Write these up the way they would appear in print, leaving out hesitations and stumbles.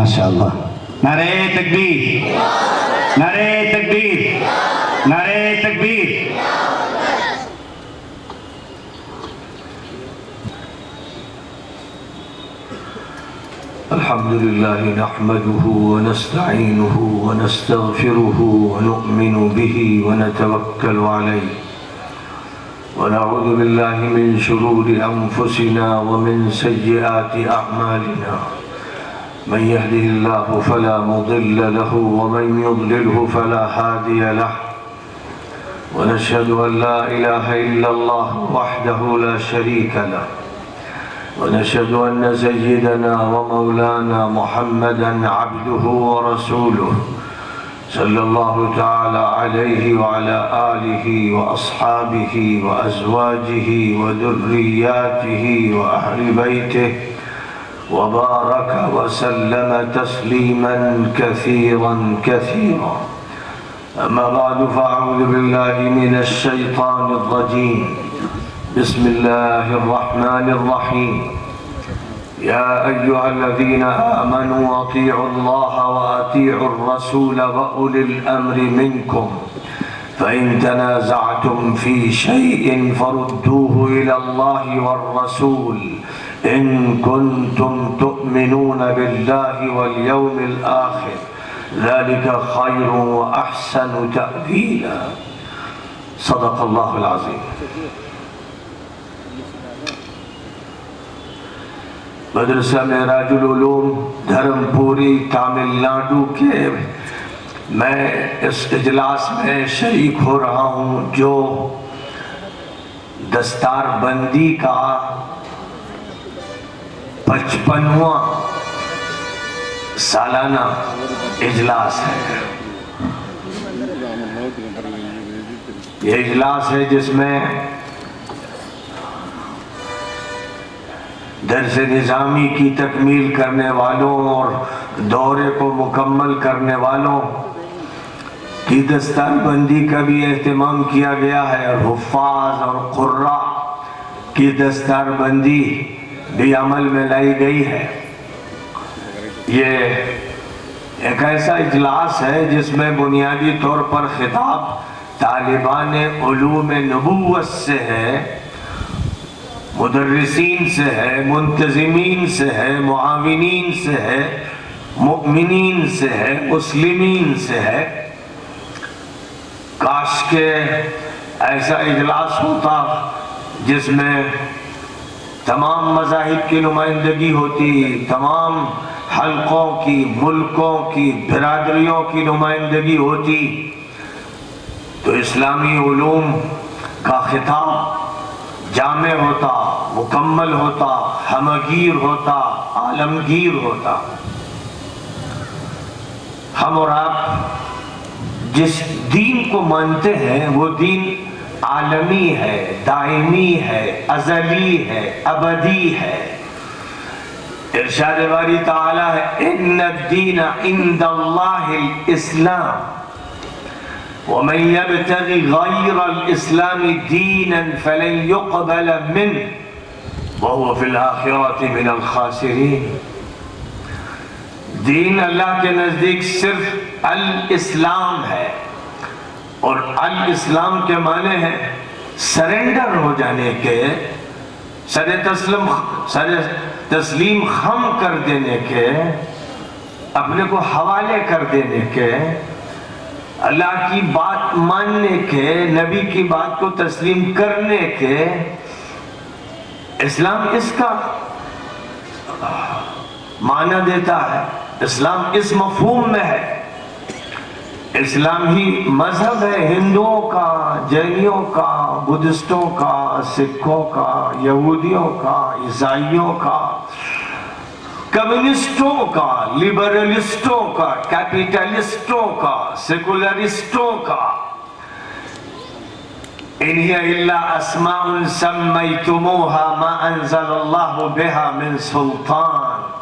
ماشاءاللہ. نعرہ تکبیر، نعرہ تکبیر، نعرہ تکبیر. الحمد لله نحمده ونستعينه ونستغفره ونؤمن به ونتوكل عليه ونعوذ بالله من شرور أنفسنا ومن سيئات أعمالنا. من يهده الله فلا مضل له ومن يضلله فلا هادي له. ونشهد أن لا إله إلا الله وحده لا شريك له. ونشهد أن سيدنا ومولانا محمدًا عبده ورسوله صلى الله تعالى عليه وعلى آله وأصحابه وأزواجه وذرياته وأهل بيته وبارك وسلم تسليمًا كثيرًا كثيرًا. أما بعد فأعوذ بالله من الشيطان الرجيم. بسم الله الرحمن الرحيم. يا أيها الذين آمنوا أطيعوا الله وأطيعوا الرسول وأولي الأمر منكم فإن تنازعتم في شيء فردوه إلى الله والرسول إن كنتم تؤمنون بالله واليوم الآخر ذلك خير وأحسن تأويلا. صدق الله العظيم. مدرسہ معراج العلوم دھرم پوری تامل ناڈو کے میں اس اجلاس میں شریک ہو رہا ہوں جو دستار بندی کا 55واں سالانہ اجلاس ہے. یہ اجلاس ہے جس میں درس نظامی کی تکمیل کرنے والوں اور دورے کو مکمل کرنے والوں کی دستار بندی کا بھی اہتمام کیا گیا ہے اور حفاظ اور قراء کی دستار بندی بھی عمل میں لائی گئی ہے. یہ ایک ایسا اجلاس ہے جس میں بنیادی طور پر خطاب طالبان علوم نبوت سے ہے، مدرسین سے ہے، منتظمین سے ہے، معاونین سے ہے، مؤمنین سے ہے، مسلمین سے ہے. کاش کہ ایسا اجلاس ہوتا جس میں تمام مذاہب کی نمائندگی ہوتی، تمام حلقوں کی، ملکوں کی، برادریوں کی نمائندگی ہوتی تو اسلامی علوم کا خطاب جامع ہوتا، مکمل ہوتا، ہمگیر ہوتا، عالمگیر ہوتا. ہم اور آپ جس دین کو مانتے ہیں وہ دین عالمی ہے، دائمی ہے، ازلی ہے، ابدی ہے. ارشاد باری تعالی ہے ان الدین عند اللہ الاسلام ومن يبتغ غير الإسلام دينا فلن يقبل منه وهو في الآخرة من الخاسرين. دین اللہ کے نزدیک صرف الاسلام ہے اور الاسلام کے معنی ہے سرنڈر ہو جانے کے، سر تسلیم خم کر دینے کے، اپنے کو حوالے کر دینے کے، اللہ کی بات ماننے کے، نبی کی بات کو تسلیم کرنے کے. اسلام اس کا معنی دیتا ہے، اسلام اس مفہوم میں ہے. اسلام ہی مذہب ہے ہندوؤں کا، جینیوں کا، بدھسٹوں کا، سکھوں کا، یہودیوں کا، عیسائیوں کا، کمیونسٹوں کا، لبرلسٹوں کا، کیپیٹلسٹوں کا، سیکولرسٹوں کا. ان ہی الا اسماء سمیتموها ما انزل اللہ بها من سلطان.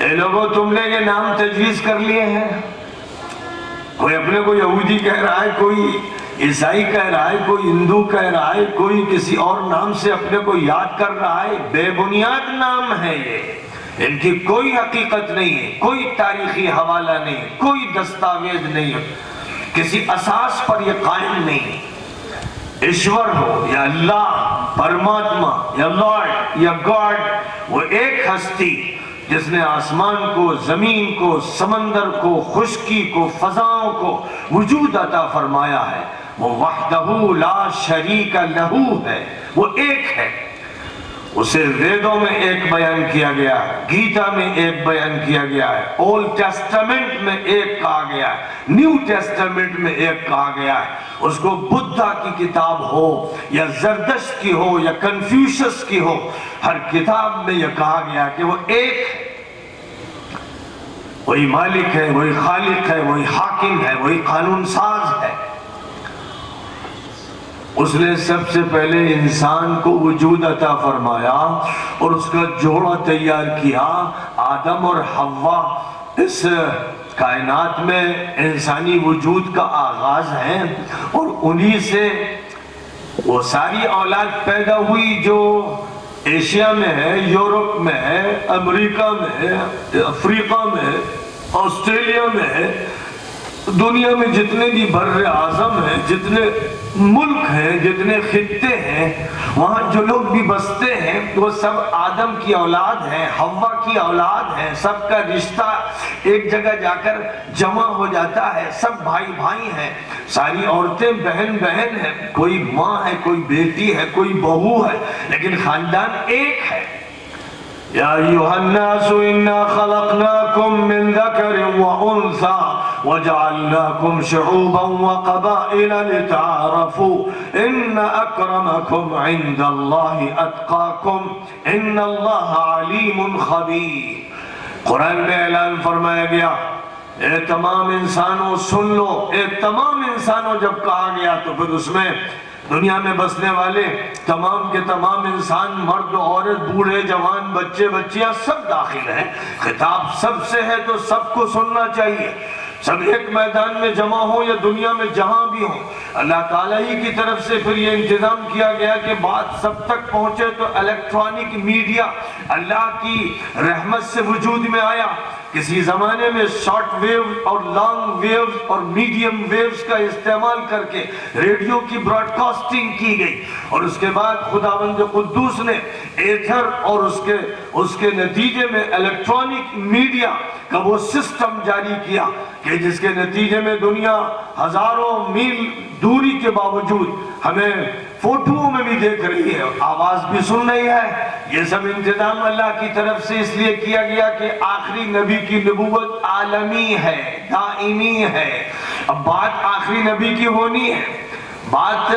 اے لوگوں تم نے یہ نام تجویز کر لیے ہیں. کوئی اپنے کو یہودی کہہ رہا ہے، کوئی عیسائی کہہ رہا ہے، کوئی ہندو کہہ رہا ہے، کوئی کسی اور نام سے اپنے کو یاد کر رہا ہے. بے بنیاد نام ہے یہ. ان کی کوئی حقیقت نہیں ہے، کوئی تاریخی حوالہ نہیں، کوئی دستاویز نہیں ہے، کسی اساس پر یہ قائم نہیں ہے۔ ایشور ہو یا اللہ، پرماتما یا لارڈ یا گاڈ، وہ ایک ہستی جس نے آسمان کو، زمین کو، سمندر کو، خشکی کو، فضاؤں کو وجود عطا فرمایا ہے، وہ وحدہ لا شریک لہ ہے، وہ ایک ہے۔ اسے ویدوں میں ایک بیان کیا گیا ہے، گیتا میں ایک بیان کیا گیا ہے، اولڈ ٹیسٹمنٹ میں ایک کہا گیا ہے، نیو ٹیسٹمنٹ میں ایک کہا گیا ہے۔ اس کو بدھا کی کتاب ہو یا زردشت کی ہو یا کنفیوشس کی ہو، ہر کتاب میں یہ کہا گیا کہ وہ ایک ہے، وہی مالک ہے، وہی خالق ہے، وہی حاکم ہے، وہی قانون ساز ہے۔ اس نے سب سے پہلے انسان کو وجود عطا فرمایا اور اس کا جوڑا تیار کیا، آدم اور حوا اس کائنات میں انسانی وجود کا آغاز ہے، اور انہی سے وہ ساری اولاد پیدا ہوئی جو ایشیا میں ہے، یورپ میں ہے، امریکہ میں ہے، افریقہ میں ہے، آسٹریلیا میں ہے، دنیا میں جتنے بھی بر اعظم ہیں، جتنے ملک ہیں، جتنے خطے ہیں، وہاں جو لوگ بھی بستے ہیں وہ سب آدم کی اولاد ہیں، حوا کی اولاد ہیں، سب کا رشتہ ایک جگہ جا کر جمع ہو جاتا ہے، سب بھائی بھائی ہیں، ساری عورتیں بہن بہن ہیں، کوئی ماں ہے، کوئی بیٹی ہے، کوئی بہو ہے، لیکن خاندان ایک ہے۔ یا ایھا الناس انا خلقناکم من ذکر وانثی وجعلناکم شعوبا وقبائل لتعارفوا ان اکرمکم عند اللہ اتقاکم ان اللہ علیم خبیر۔ قرآن میں اعلان فرمایا گیا، اے تمام انسانوں سن لو، اے تمام انسانوں جب کہا گیا تو پھر اس میں دنیا میں بسنے والے تمام کے تمام انسان، مرد عورت، بوڑھے جوان، بچے بچیاں سب داخل ہیں۔ خطاب سب سے ہے تو سب کو سننا چاہیے، سب ایک میدان میں جمع ہوں یا دنیا میں جہاں بھی ہوں۔ اللہ تعالیٰ ہی کی طرف سے پھر یہ انتظام کیا گیا کہ بات سب تک پہنچے، تو الیکٹرانک میڈیا اللہ کی رحمت سے وجود میں آیا۔ کسی زمانے میں شارٹ ویو اور لانگ ویوز اور میڈیم ویوز کا استعمال کر کے ریڈیو کی براڈ کاسٹنگ کی گئی، اور اس کے بعد خداوند قدوس نے ایتھر اور اس کے نتیجے میں الیکٹرانک میڈیا کا وہ سسٹم جاری کیا کہ جس کے نتیجے میں دنیا ہزاروں میل دوری کے باوجود ہمیں فوٹوؤں میں بھی دیکھ رہی ہے، آواز بھی سن رہی ہے۔ یہ سب انتظام اللہ کی طرف سے اس لیے کیا گیا کہ آخری نبی کی نبوت عالمی ہے، دائمی ہے۔ اب بات آخری نبی کی ہونی ہے، بات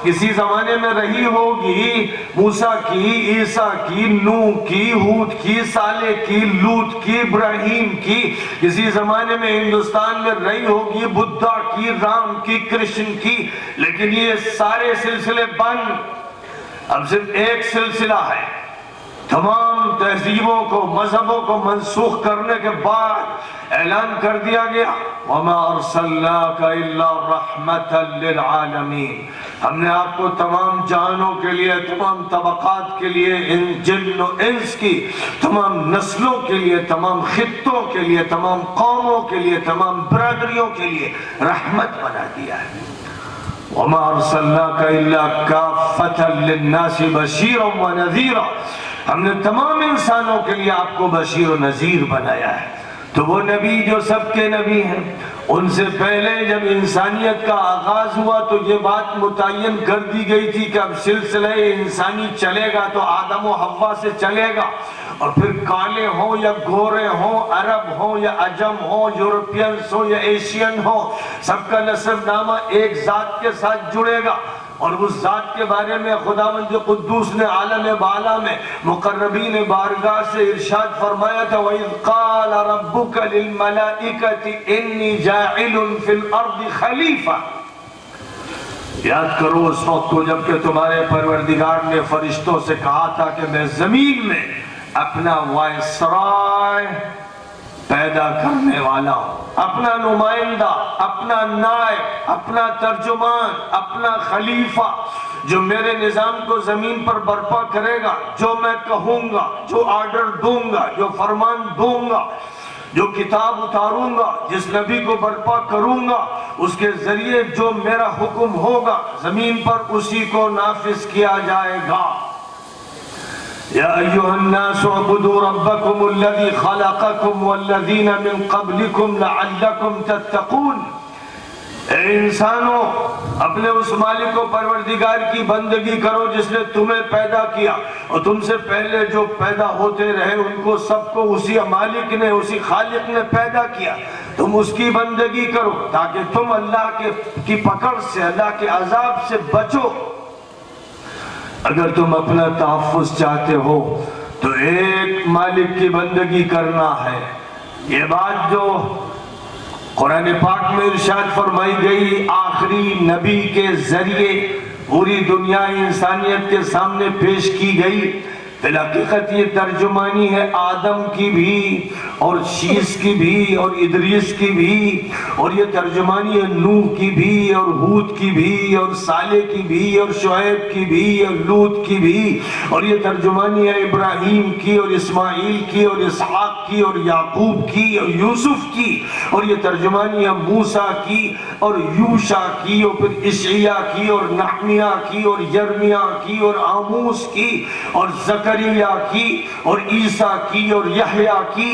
کسی زمانے میں رہی ہوگی موسیٰ کی، عیسیٰ کی، نوح کی، ہود کی، صالح کی، لوط کی، ابراہیم کی، کسی زمانے میں ہندوستان میں رہی ہوگی بدھا کی، رام کی، کرشن کی، لیکن یہ سارے سلسلے بند، اب صرف ایک سلسلہ ہے۔ تمام تہذیبوں کو، مذہبوں کو منسوخ کرنے کے بعد اعلان کر دیا گیا وَمَا أَرْسَلْنَاكَ إِلَّا رَحْمَةً لِلْعَالَمِينَ، ہم نے آپ کو تمام جہانوں کے لیے، تمام طبقات کے لیے، جن و انس کی تمام نسلوں کے لیے، تمام خطوں کے لیے، تمام قوموں کے لیے، تمام برادریوں کے لیے رحمت بنا دیا ہے۔ وَمَا أَرْسَلْنَاكَ إِلَّا كَافَّةً لِلنَّاسِ بَشِيرًا وَنَذِيرًا، ہم نے تمام انسانوں کے لیے آپ کو بشیر و نذیر بنایا ہے۔ تو وہ نبی جو سب کے نبی ہیں، ان سے پہلے جب انسانیت کا آغاز ہوا تو یہ بات متعین کر دی گئی تھی کہ اب سلسلہ انسانی چلے گا تو آدم و حوا سے چلے گا، اور پھر کالے ہوں یا گورے ہوں، عرب ہوں یا عجم ہوں، یورپینس ہوں یا ایشین ہوں، سب کا نسب نامہ ایک ذات کے ساتھ جڑے گا۔ اور اس ذات کے بارے میں خداوند قدوس نے عالم بالا میں مقربین بارگاہ سے ارشاد فرمایا تھا وَإِذْ قَالَ رَبُّكَ لِلْمَلَائِكَةِ إِنِّي جَاعِلٌ فِي الْأَرْضِ خَلِيفَةً، یاد کرو اس وقت کو جب کہ تمہارے پروردگار نے فرشتوں سے کہا تھا کہ میں زمین میں اپنا وائسرائے پیدا کرنے والا ہوں، اپنا نمائندہ، اپنا نائب، اپنا ترجمان، اپنا خلیفہ۔ جو میرے نظام کو زمین پر برپا کرے گا، جو میں کہوں گا، جو آرڈر دوں گا، جو فرمان دوں گا، جو کتاب اتاروں گا، جس نبی کو برپا کروں گا، اس کے ذریعے جو میرا حکم ہوگا زمین پر اسی کو نافذ کیا جائے گا۔ یا ایھا الناس اعبدوا ربکم الذی خلقکم والذین من قبلکم لعلکم تتقون۔ اے انسانوں، اپنے اس مالک و پروردگار کی بندگی کرو جس نے تمہیں پیدا کیا اور تم سے پہلے جو پیدا ہوتے رہے ان کو سب کو اسی مالک نے، اسی خالق نے پیدا کیا، تم اس کی بندگی کرو تاکہ تم اللہ کی پکڑ سے، اللہ کے عذاب سے بچو۔ اگر تم اپنا تحفظ چاہتے ہو تو ایک مالک کی بندگی کرنا ہے۔ یہ بات جو قرآن پاک میں ارشاد فرمائی گئی، آخری نبی کے ذریعے پوری دنیا انسانیت کے سامنے پیش کی گئی، بالحقیقت یہ ترجمانی ہے آدم کی بھی اور شیس کی بھی اور ادریس کی بھی، اور یہ ترجمانی ہے نوح کی بھی اور ہود کی بھی اور صالح کی بھی اور شعیب کی بھی اور لوط کی بھی، اور یہ ترجمانی ہے ابراہیم کی اور اسماعیل کی اور اسحاق کی اور یعقوب کی اور یوسف کی، اور یہ ترجمانی ہے موسیٰ کی اور یوشع کی اور پھر اشعیاء کی اور نحمیہ کی اور یرمیہ کی اور آموس کی اور زکریا کی اور عیسیٰ کی اور یحییٰ کی۔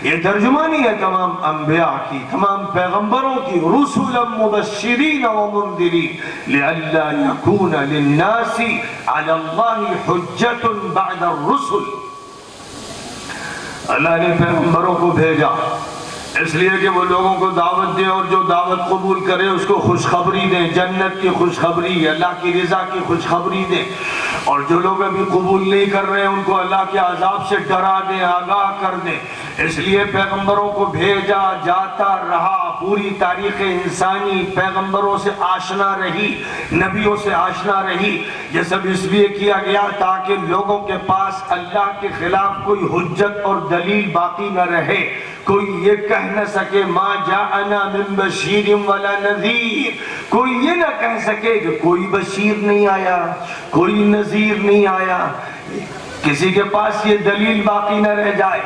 یہ ترجمانی ہے تمام انبیاء کی، تمام پیغمبروں کی، رسلا مبشرین ومنذرین لئلا یکون للناس علی اللہ حجت بعد الرسل۔ اللہ نے پیغمبروں کو بھیجا اس لیے کہ وہ لوگوں کو دعوت دیں، اور جو دعوت قبول کرے اس کو خوشخبری دیں، جنت کی خوشخبری، اللہ کی رضا کی خوشخبری دیں، اور جو لوگ ابھی قبول نہیں کر رہے ان کو اللہ کے عذاب سے ڈرا دیں، آگاہ کر دیں۔ اس لیے پیغمبروں کو بھیجا جاتا رہا، پوری تاریخ انسانی پیغمبروں سے آشنا رہی، نبیوں سے آشنا رہی۔ یہ سب اس لیے کیا گیا تاکہ لوگوں کے پاس اللہ کے خلاف کوئی حجت اور دلیل باقی نہ رہے، کوئی یہ کہہ نہ سکے ما جاءنا من بشیر ولا نذیر، کوئی یہ نہ کہہ سکے کہ کوئی بشیر نہیں آیا، کوئی نذیر نہیں آیا، کسی کے پاس یہ دلیل باقی نہ رہ جائے۔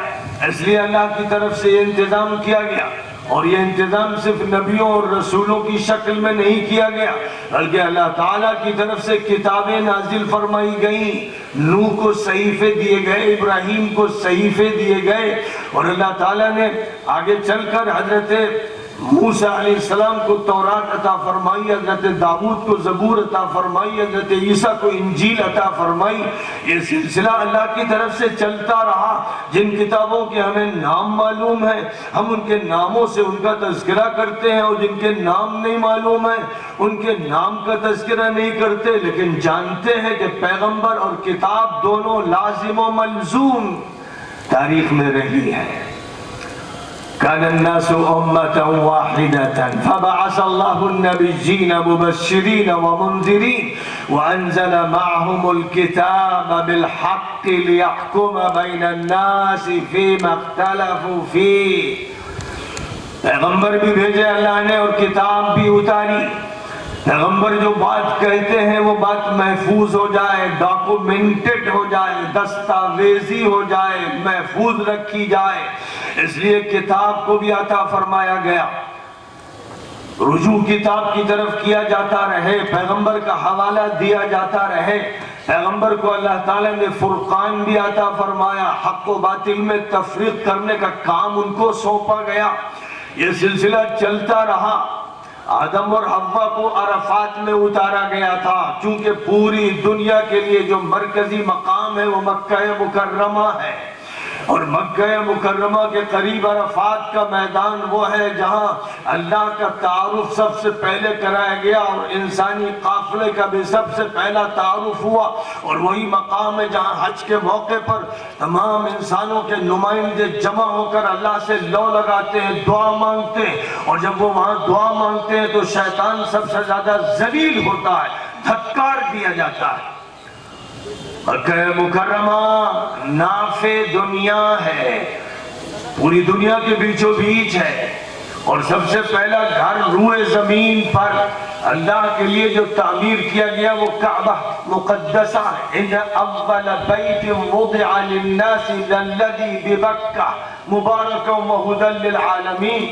اس لیے اللہ کی طرف سے یہ انتظام کیا گیا، اور یہ انتظام صرف نبیوں اور رسولوں کی شکل میں نہیں کیا گیا بلکہ اللہ تعالیٰ کی طرف سے کتابیں نازل فرمائی گئیں۔ نوح کو صحیفے دیے گئے، ابراہیم کو صحیفے دیے گئے، اور اللہ تعالیٰ نے آگے چل کر حضرت موسیٰ علیہ السلام کو تورات عطا فرمائی، حضرت داؤد کو زبور عطا فرمائی، حضرت عیسیٰ کو انجیل عطا فرمائی۔ یہ سلسلہ اللہ کی طرف سے چلتا رہا۔ جن کتابوں کے ہمیں نام معلوم ہے ہم ان کے ناموں سے ان کا تذکرہ کرتے ہیں، اور جن کے نام نہیں معلوم ہے ان کے نام کا تذکرہ نہیں کرتے، لیکن جانتے ہیں کہ پیغمبر اور کتاب دونوں لازم و ملزوم تاریخ میں رہی ہے۔ كان الناس أمة واحدة فبعث الله النبيين مبشرين ومنذرين وأنزل معهم الكتاب بالحق ليحكم بين الناس فيما اختلفوا فيه۔ پیغمبر بھی بھیجے اللہ نے اور کتاب بھی اتاری۔ پیغمبر جو بات کہتے ہیں وہ بات محفوظ ہو جائے، ڈاکومنٹڈ ہو جائے، دستاویزی ہو جائے، محفوظ رکھی جائے، اس لیے کتاب کو بھی عطا فرمایا گیا۔ رجوع کتاب کی طرف کیا جاتا رہے، پیغمبر کا حوالہ دیا جاتا رہے۔ پیغمبر کو اللہ تعالیٰ نے فرقان بھی عطا فرمایا، حق و باطل میں تفریق کرنے کا کام ان کو سونپا گیا۔ یہ سلسلہ چلتا رہا۔ آدم اور حوا کو عرفات میں اتارا گیا تھا، چونکہ پوری دنیا کے لیے جو مرکزی مقام ہے وہ مکہ مکرمہ ہے، اور مکہ مکرمہ کے قریب عرفات کا میدان وہ ہے جہاں اللہ کا تعارف سب سے پہلے کرایا گیا، اور انسانی قافلے کا بھی سب سے پہلا تعارف ہوا، اور وہی مقام ہے جہاں حج کے موقع پر تمام انسانوں کے نمائندے جمع ہو کر اللہ سے لو لگاتے ہیں، دعا مانگتے ہیں، اور جب وہ وہاں دعا مانگتے ہیں تو شیطان سب سے زیادہ ذلیل ہوتا ہے، دھتکار دیا جاتا ہے۔ مکہ مکرمہ نافع دنیا ہے، پوری دنیا کے بیچوں بیچ ہے، اور سب سے پہلا گھر روئے زمین پر اللہ کے لیے جو تعمیر کیا گیا وہ کعبہ مقدسہ ہے. ان اول بیت وضع للناس للذی ببکہ مبارکا وہدی للعالمین.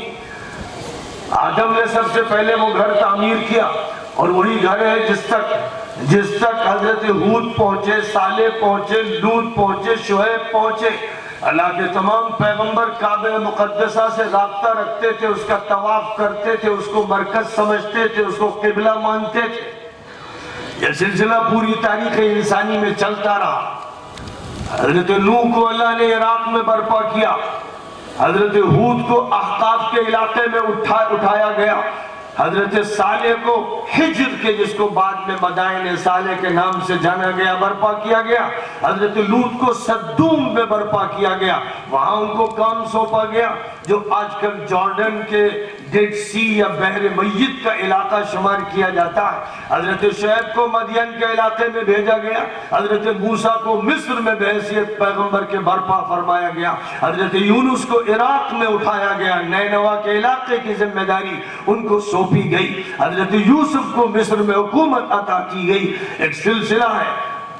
آدم نے سب سے پہلے وہ گھر تعمیر کیا اور وہی گھر ہے جس تک حضرت ہود پہنچے، صالح پہنچے، لوط پہنچے، شعیب پہنچے. اللہ کے تمام پیغمبر کعبہ مقدسہ سے رابطہ رکھتے تھے، اس کا طواف کرتے تھے، اس کو مرکز سمجھتے تھے، اس کو قبلہ مانتے تھے. یہ سلسلہ پوری تاریخ انسانی میں چلتا رہا. حضرت نوح کو اللہ نے عراق میں برپا کیا، حضرت ہود کو احقاف کے علاقے میں اٹھایا گیا، حضرت صالح کو حجر کے جس کو بعد میں مدائن صالح کے نام سے جانا گیا برپا کیا گیا، حضرت لوط کو صدوم میں برپا کیا گیا، وہاں ان کو کام سونپا گیا جو آج کل جارڈن کے ڈیڈ سی یا بحر میت کا علاقہ شمار کیا جاتا ہے. حضرت شعیب کو مدین کے علاقے میں بھیجا گیا، حضرت موسیٰ کو مصر میں بحیثیت پیغمبر کے برپا فرمایا گیا، حضرت یونس کو عراق میں اٹھایا گیا، نینوا کے علاقے کی ذمہ داری ان کو سونپی گئی، حضرت یوسف کو مصر میں حکومت عطا کی گئی. ایک سلسلہ ہے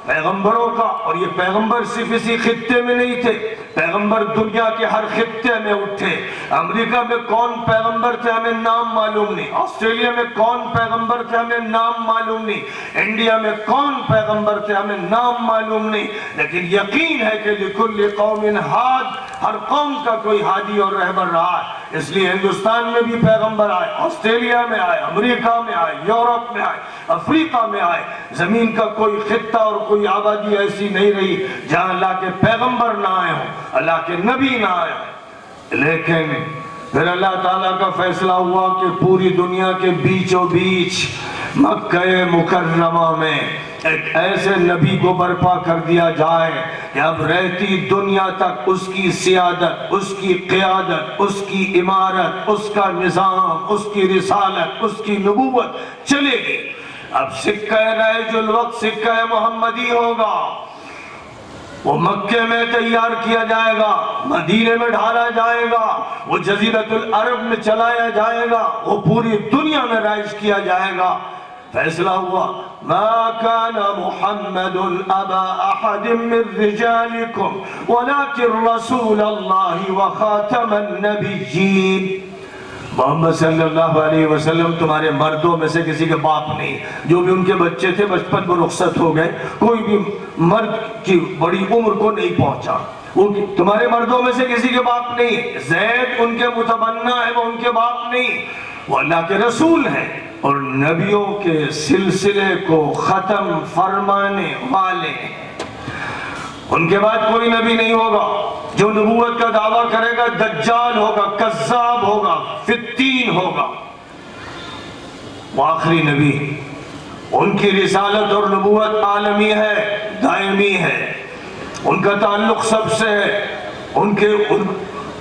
پیغمبروں کا، اور یہ پیغمبر صرف اسی خطے میں نہیں تھے، پیغمبر دنیا کے ہر خطے میں اٹھے. امریکہ میں کون پیغمبر تھے ہمیں نام معلوم نہیں، آسٹریلیا میں کون پیغمبر تھے ہمیں نام معلوم نہیں، انڈیا میں کون پیغمبر تھے ہمیں نام معلوم نہیں، لیکن یقین ہے کہ لکل قوم ہاد، ہر قوم کا کوئی ہادی اور رہبر رہا ہے. اس لیے ہندوستان میں بھی پیغمبر آئے، آسٹریلیا میں آئے، امریکہ میں آئے، یورپ میں آئے، افریقہ میں آئے. زمین کا کوئی خطہ اور کوئی آبادی ایسی نہیں رہی جہاں اللہ کے پیغمبر نہ آئے ہوں، اللہ کے نبی نہ آئے ہوں. لیکن پھر اللہ تعالیٰ کا فیصلہ ہوا کہ پوری دنیا کے بیچوں بیچ مکہ مکرمہ میں ایک ایسے نبی کو برپا کر دیا جائے کہ اب رہتی دنیا تک اس کی سیادت، اس کی قیادت، اس کی امارت، اس کا نظام، اس کی رسالت، اس کی نبوت چلے گی. اب سکہ رائج الوقت سکہ محمدی ہوگا، وہ مکے میں تیار کیا جائے گا، مدینے میں ڈھالا جائے گا، وہ جزیرت العرب میں چلایا جائے گا، وہ پوری دنیا میں رائج کیا جائے گا. فیصلہ ہوا ما كان محمد ابا احد من رجالكم ولكن رسول الله وخاتم النبيين. محمد صلی اللہ علیہ وسلم تمہارے مردوں میں سے کسی کے باپ نہیں، جو بھی ان کے بچے تھے بچپن میں رخصت ہو گئے، کوئی بھی مرد کی بڑی عمر کو نہیں پہنچا، وہ تمہارے مردوں میں سے کسی کے باپ نہیں. زید ان کے متبنہ ہے، وہ ان کے باپ نہیں، وہ اللہ کے رسول ہیں اور نبیوں کے سلسلے کو ختم فرمانے والے ہیں. ان کے بعد کوئی نبی نہیں ہوگا. جو نبوت کا دعویٰ کرے گا دجال ہوگا، کذاب ہوگا، فتین ہوگا. وہ آخری نبی، ان کی رسالت اور نبوت عالمی ہے، دائمی ہے، ان کا تعلق سب سے ہے.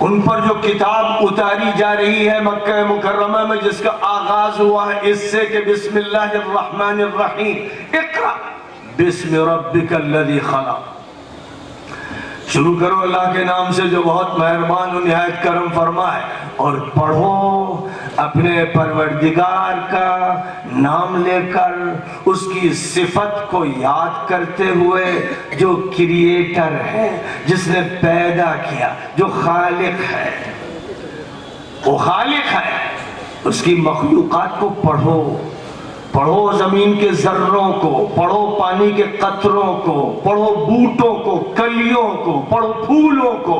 ان پر جو کتاب اتاری جا رہی ہے مکہ مکرمہ میں، جس کا آغاز ہوا ہے اس سے کہ بسم اللہ الرحمن الرحیم، اقرأ بسم ربک الذی خلق. شروع کرو اللہ کے نام سے جو بہت مہربان و نہایت کرم فرما ہے، اور پڑھو اپنے پروردگار کا نام لے کر، اس کی صفت کو یاد کرتے ہوئے، جو کریٹر ہے، جس نے پیدا کیا، جو خالق ہے. وہ خالق ہے، اس کی مخلوقات کو پڑھو. پڑھو زمین کے ذروں کو، پڑھو پانی کے قطروں کو، پڑھو بوٹوں کو، کلیوں کو، پڑھو پھولوں کو،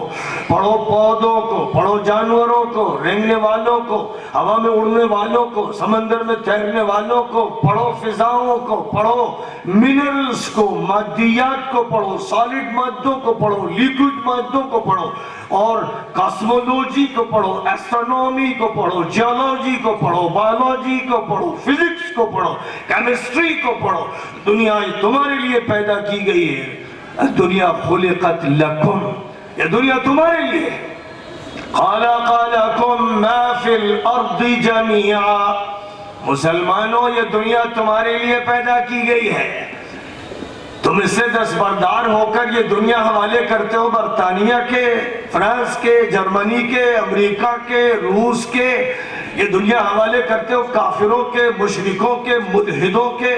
پڑھو پودوں کو، پڑھو جانوروں کو، رینگنے والوں کو، ہوا میں اڑنے والوں کو، سمندر میں تیرنے والوں کو، پڑھو فضاؤں کو، پڑھو منرلز کو، مادیات کو پڑھو، سالڈ مادوں کو پڑھو، لیکوڈ مادوں کو پڑھو، اور کاسمولوجی کو پڑھو، ایسٹرونومی کو پڑھو، جیولوجی کو پڑھو، بایولوجی کو پڑھو، فزکس کو پڑھو، کیمسٹری کو پڑھو. دنیا تمہارے لیے پیدا کی گئی ہے. دنیا خلقت لکم، یہ دنیا تمہارے لیے. خلق لکم ما فی الارض جميعا. مسلمانوں یہ دنیا تمہارے لیے پیدا کی گئی ہے. تم اس سے دستبردار ہو کر یہ دنیا حوالے کرتے ہو برطانیہ کے، فرانس کے، جرمنی کے، امریکہ کے، روس کے. یہ دنیا حوالے کرتے ہو کافروں کے، مشرکوں کے، ملحدوں کے،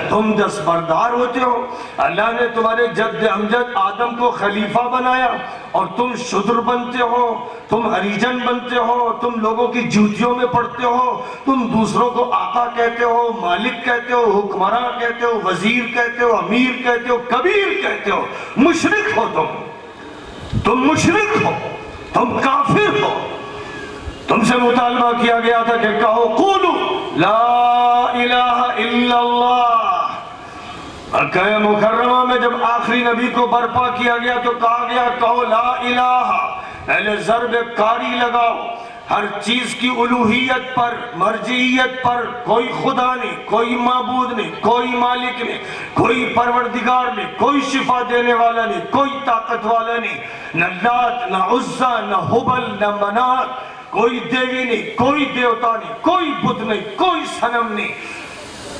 تم دستبردار ہوتے ہو۔ اللہ نے تمہارے جد امجد آدم کو خلیفہ بنایا اور تم شدر بنتے ہو، تم ہریجن بنتے ہو، تم لوگوں کی جوتیوں میں پڑتے ہو، تم دوسروں کو آقا کہتے ہو، مالک کہتے ہو، حکمراں کہتے ہو، وزیر کہتے ہو، امیر کہتے ہو، کبیر کہتے ہو، مشرک ہو تم مشرک ہو، تم کافر ہو۔ تم سے مطالبہ کیا گیا تھا کہ کہو قولو لا الہ الا اللہ۔ مکہ مکرمہ میں جب آخری نبی کو برپا کیا گیا تو کہا گیا کہو لا الہ، پہلے ضرب کاری لگاؤ، ہر چیز کی الوہیت پر، مرجعیت پر، کوئی خدا نہیں، کوئی معبود نہیں، کوئی مالک نہیں، کوئی پروردگار نہیں، کوئی شفا دینے والا نہیں، کوئی طاقت والا نہیں، نہ لات نہ عزا نہ حبل نہ منات، کوئی دیوی نہیں، کوئی دیوتا نہیں، کوئی بت نہیں، کوئی صنم نہیں،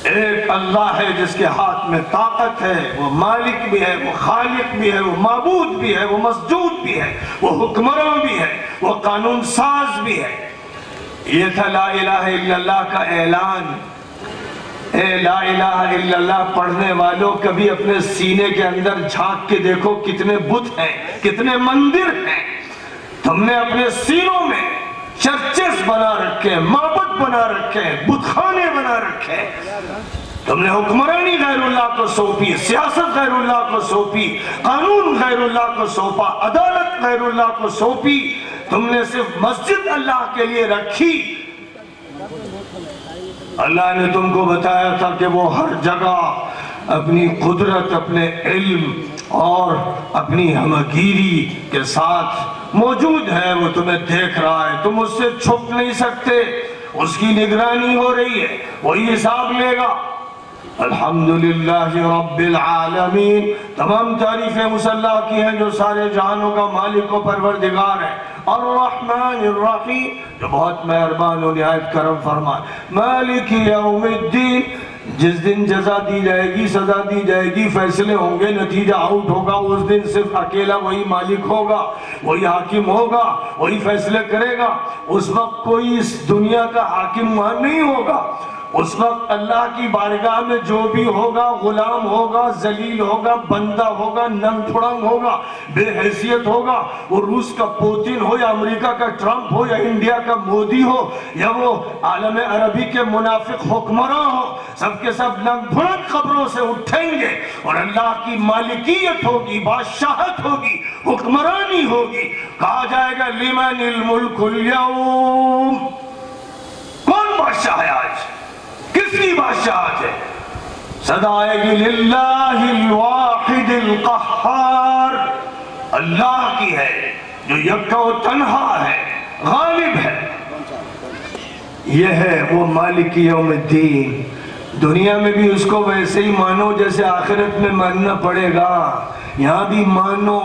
ایک اللہ ہے جس کے ہاتھ میں طاقت ہے، وہ مالک بھی ہے، وہ خالق بھی ہے، وہ معبود بھی ہے، وہ مسجود بھی ہے، وہ حکمراں بھی ہے، وہ قانون ساز بھی ہے۔ یہ تھا لا الہ الا اللہ کا اعلان۔ اے لا الہ الا اللہ پڑھنے والوں، کبھی اپنے سینے کے اندر جھانک کے دیکھو کتنے بت ہیں، کتنے مندر ہیں۔ تم نے اپنے سینوں میں چرچز بنا رکھے، معبد بنا رکھے، بت خانے بنا رکھے۔ تم نے حکمرانی غیر اللہ کو سونپی، سیاست غیر اللہ کو سونپی، قانون غیر اللہ کو سونپا، عدالت غیر اللہ کو سونپی۔ تم نے صرف مسجد اللہ کے لیے رکھی۔ اللہ نے تم کو بتایا تھا کہ وہ ہر جگہ اپنی قدرت، اپنے علم اور اپنی ہمگیری کے ساتھ موجود ہے، وہ تمہیں دیکھ رہا ہے، تم اس سے چھپ نہیں سکتے، اس کی نگرانی ہو رہی ہے، وہی حساب لے گا۔ الحمدللہ رب العالمین، تمام تعریفیں اس اللہ کی ہیں جو سارے جہانوں کا مالک و پروردگار ہے۔ الرحمن الرحیم، جو بہت مہربان و نہایت کرم فرمائے۔ مالک یوم الدین، جس دن جزا دی جائے گی، سزا دی جائے گی، فیصلے ہوں گے، نتیجہ آؤٹ ہوگا، اس دن صرف اکیلا وہی مالک ہوگا، وہی حاکم ہوگا، وہی فیصلے کرے گا۔ اس وقت کوئی اس دنیا کا حاکم وہاں نہیں ہوگا۔ اس وقت اللہ کی بارگاہ میں جو بھی ہوگا، غلام ہوگا، ذلیل ہوگا، بندہ ہوگا، ننگ پھڑنگ ہوگا، بے حیثیت ہوگا، وہ روس کا پوتن ہو یا امریکہ کا ٹرمپ ہو یا انڈیا کا مودی ہو یا وہ عالم عربی کے منافق حکمراں ہو، سب کے سب ننگ پھڑنگ قبروں سے اٹھیں گے اور اللہ کی مالکیت ہوگی، بادشاہت ہوگی، حکمرانی ہوگی۔ کہا جائے گا لمن الملک اليوم، کون بادشاہ ہے آج؟ کس کی بادشاہت ہے؟ صدا آئے گی للہ الواحد القہار، اللہ کی ہے جو یکا و تنہا ہے، غالب ہے۔ یہ ہے وہ مالک یوم الدین۔ دنیا میں بھی اس کو ویسے ہی مانو جیسے آخرت میں ماننا پڑے گا۔ یہاں بھی مانو،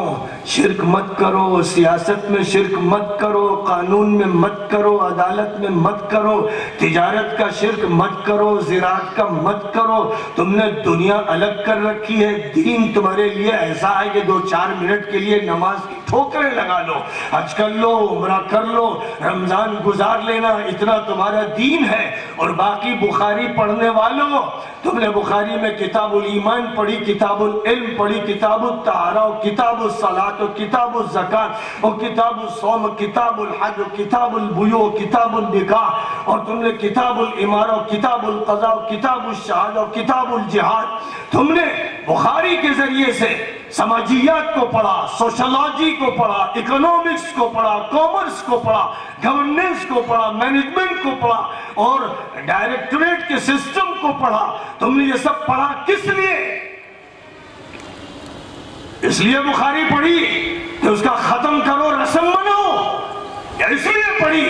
شرک مت کرو، سیاست میں شرک مت کرو، قانون میں مت کرو، عدالت میں مت کرو، تجارت کا شرک مت کرو، زراعت کا مت کرو۔ تم نے دنیا الگ کر رکھی ہے، دین تمہارے لیے ایسا ہے کہ 2-4 منٹ کے لیے نماز کی ٹھوکریں لگا لو، حج کر لو، عمرہ کر لو، رمضان گزار لینا، اتنا تمہارا دین ہے۔ اور باقی بخاری پڑھنے والوں، تم نے بخاری میں کتاب الایمان پڑھی، کتاب العلم پڑھی، کتاب الطہارہ، کتاب الصلاۃ، کتاب الزکوٰۃ، اور کتاب الصوم، کتاب الحج، کتاب البیوع، کتاب النکاح، اور تم نے کتاب الامارہ، کتاب القضاء، کتاب الشہادہ، کتاب الجہاد۔ تم نے بخاری کے ذریعے سے سماجیات کو پڑھا، سوشولوجی کو پڑھا، اکنومکس کو پڑھا، کامرس کو پڑھا، گورننس کو پڑھا، مینجمنٹ کو پڑھا اور ڈائریکٹوریٹ کے سسٹم کو پڑھا۔ تم نے یہ سب پڑھا کس لیے؟ اس لیے بخاری پڑھی کہ اس کا ختم کرو، رسم بناؤ، یا اس لیے پڑھی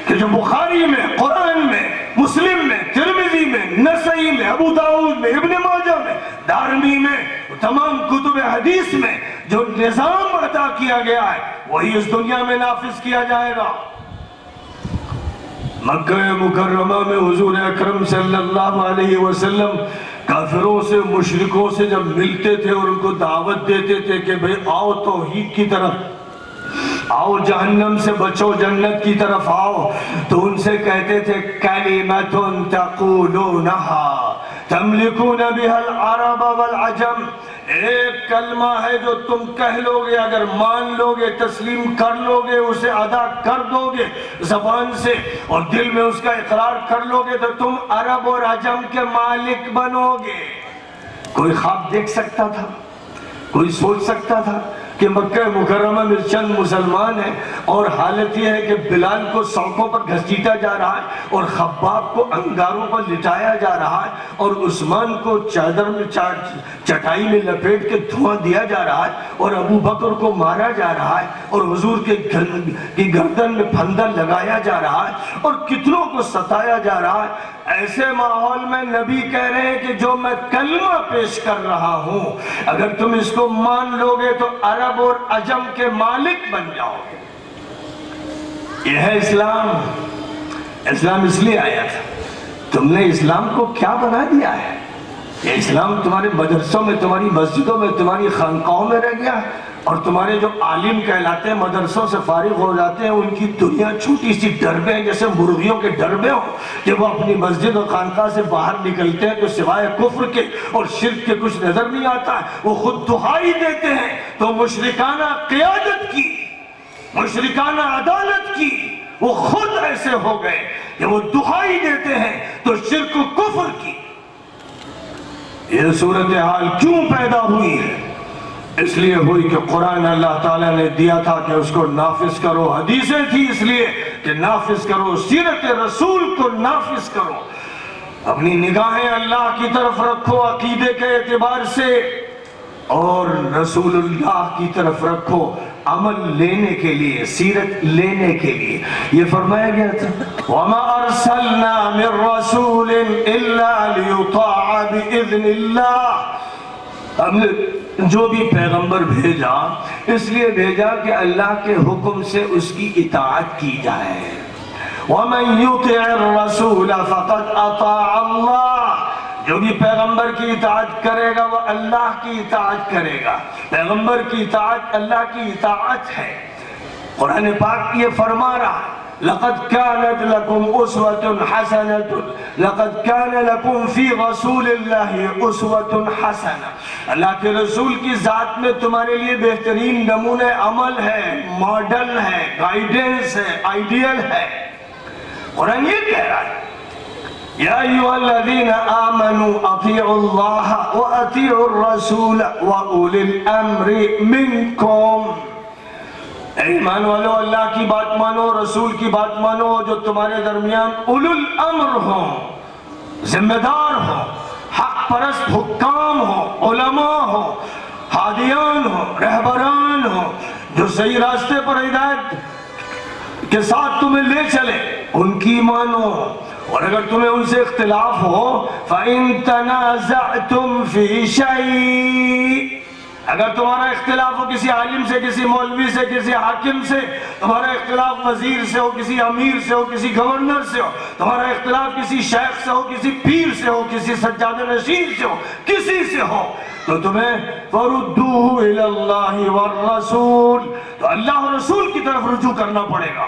کہ جو بخاری میں، قرآن میں، مسلم میں، ترمذی میں، نسائی میں، ابو داؤد میں، ابن ماجہ میں، دارمی میں، تمام کتب حدیث میں جو نظام عطا کیا گیا ہے وہی اس دنیا میں نافذ کیا جائے گا۔ مکہ مکرمہ میں حضور اکرم صلی اللہ علیہ وسلم کافروں سے، مشرکوں سے جب ملتے تھے اور ان کو دعوت دیتے تھے کہ بھئی آؤ توحید کی طرف، آؤ جہنم سے بچو جنت کی طرف آؤ، تو ان سے کہتے تھے کلمۃ تقولونہا تملکون بها العرب والعجم، ایک کلمہ ہے جو تم کہہ لو گے، اگر مان لو گے، تسلیم کر لو گے، اسے ادا کر دو گے زبان سے اور دل میں اس کا اقرار کر لو گے، تو تم عرب اور عجم کے مالک بنو گے۔ کوئی خواب دیکھ سکتا تھا؟ کوئی سوچ سکتا تھا کہ مکہ مکرمہ میں چند مسلمان ہیں اور حالت یہ ہے کہ بلال کو سڑکوں پر گھسیٹا جا رہا ہے اور خباب کو انگاروں پر لٹایا جا رہا ہے اور عثمان کو چادر میں چٹائی میں لپیٹ کے دھواں دیا جا رہا ہے اور ابو بکر کو مارا جا رہا ہے اور حضور کی گردن میں پھندا لگایا جا رہا ہے اور کتنوں کو ستایا جا رہا ہے۔ ایسے ماحول میں نبی کہہ رہے ہیں کہ جو میں کلمہ پیش کر رہا ہوں، اگر تم اس کو مان لو گے تو عرب اور عجم کے مالک بن جاؤ گے۔ یہ ہے اسلام۔ اسلام اس لیے آیا تھا، تم نے اسلام کو کیا بنا دیا ہے؟ یہ اسلام تمہارے مدرسوں میں، تمہاری مسجدوں میں، تمہاری خانقاہوں میں رہ گیا اور تمہارے جو عالم کہلاتے ہیں مدرسوں سے فارغ ہو جاتے ہیں، ان کی دنیا چھوٹی سی ڈربے ہیں، جیسے مرغیوں کے ڈربے ہوں کہ وہ اپنی مسجد اور خانقاہ سے باہر نکلتے ہیں تو سوائے کفر کے اور شرک کے کچھ نظر نہیں آتا ہے۔ وہ خود دہائی دیتے ہیں تو مشرکانہ قیادت کی، مشرکانہ عدالت کی، وہ خود ایسے ہو گئے کہ وہ دہائی دیتے ہیں تو شرک و کفر کی۔ یہ صورتحال کیوں پیدا ہوئی ہے؟ اس لیے ہوئی کہ قرآن اللہ تعالیٰ نے دیا تھا کہ اس کو نافذ کرو، حدیثیں تھی اس لیے کہ نافذ کرو، سیرت رسول کو نافذ کرو، اپنی نگاہیں اللہ کی طرف رکھو عقیدے کے اعتبار سے اور رسول اللہ کی طرف رکھو عمل لینے کے لیے، سیرت لینے کے لیے۔ یہ فرمایا گیا تھا وَمَا أَرْسَلْنَا مِن رَّسُولٍ إِلَّا لِيُطَاعَ بِإِذْنِ اللَّهِ، ہم نے جو بھی پیغمبر بھیجا اس لیے بھیجا کہ اللہ کے حکم سے اس کی اطاعت کی جائے۔ وَمَن يُطِعِ الرَّسُولَ فَقَدْ أَطَاعَ اللَّهَ، جو بھی پیغمبر کی اطاعت کرے گا وہ اللہ کی اطاعت کرے گا۔ پیغمبر کی اطاعت اللہ کی اطاعت ہے۔ قرآن پاک یہ فرما رہا ہے لَقَدْ كَانَتْ لَكُمْ أُسْوَةٌ حَسَنَةٌ لَقَدْ كَانَ لَكُمْ فِي رَسُولِ اللَّهِ أُسْوَةٌ حَسَنَةٌ، اللہ کے رسول کی ذات میں تمہارے لیے بہترین نمونہ عمل ہے، ماڈل ہے، گائیڈنس ہے، آئیڈیل ہے۔ قرآن یہ کہہ رہا ہے یا ایھا الذین آمنوا اطیعوا اللہ واطیعوا الرسول واولی الامر منکم، اے ایمان والو اللہ کی بات مانو، رسول کی بات مانو، جو تمہارے درمیان اولو الامر ہوں، ذمہ دار ہوں، حق پرست حکام ہوں، علماء ہوں، ہادیان ہوں، رہبران ہوں، جو صحیح راستے پر ہدایت کے ساتھ تمہیں لے چلے، ان کی مانو۔ اور اگر تمہیں ان سے اختلاف ہو فَإِن تَنَازَعْتُمْ فِي شَيْءٍ، اگر تمہارا اختلاف ہو کسی عالم سے، کسی مولوی سے، کسی حاکم سے، تمہارا اختلاف وزیر سے ہو، کسی امیر سے ہو، کسی گورنر سے ہو، تمہارا اختلاف کسی شیخ سے ہو، کسی پیر سے ہو، کسی سجادہ نشین سے ہو، کسی سے ہو، تو تمہیں فَرُدُّوهُ إِلَى اللَّهِ وَالرَّسُولِ، تو اللہ اور رسول کی طرف رجوع کرنا پڑے گا۔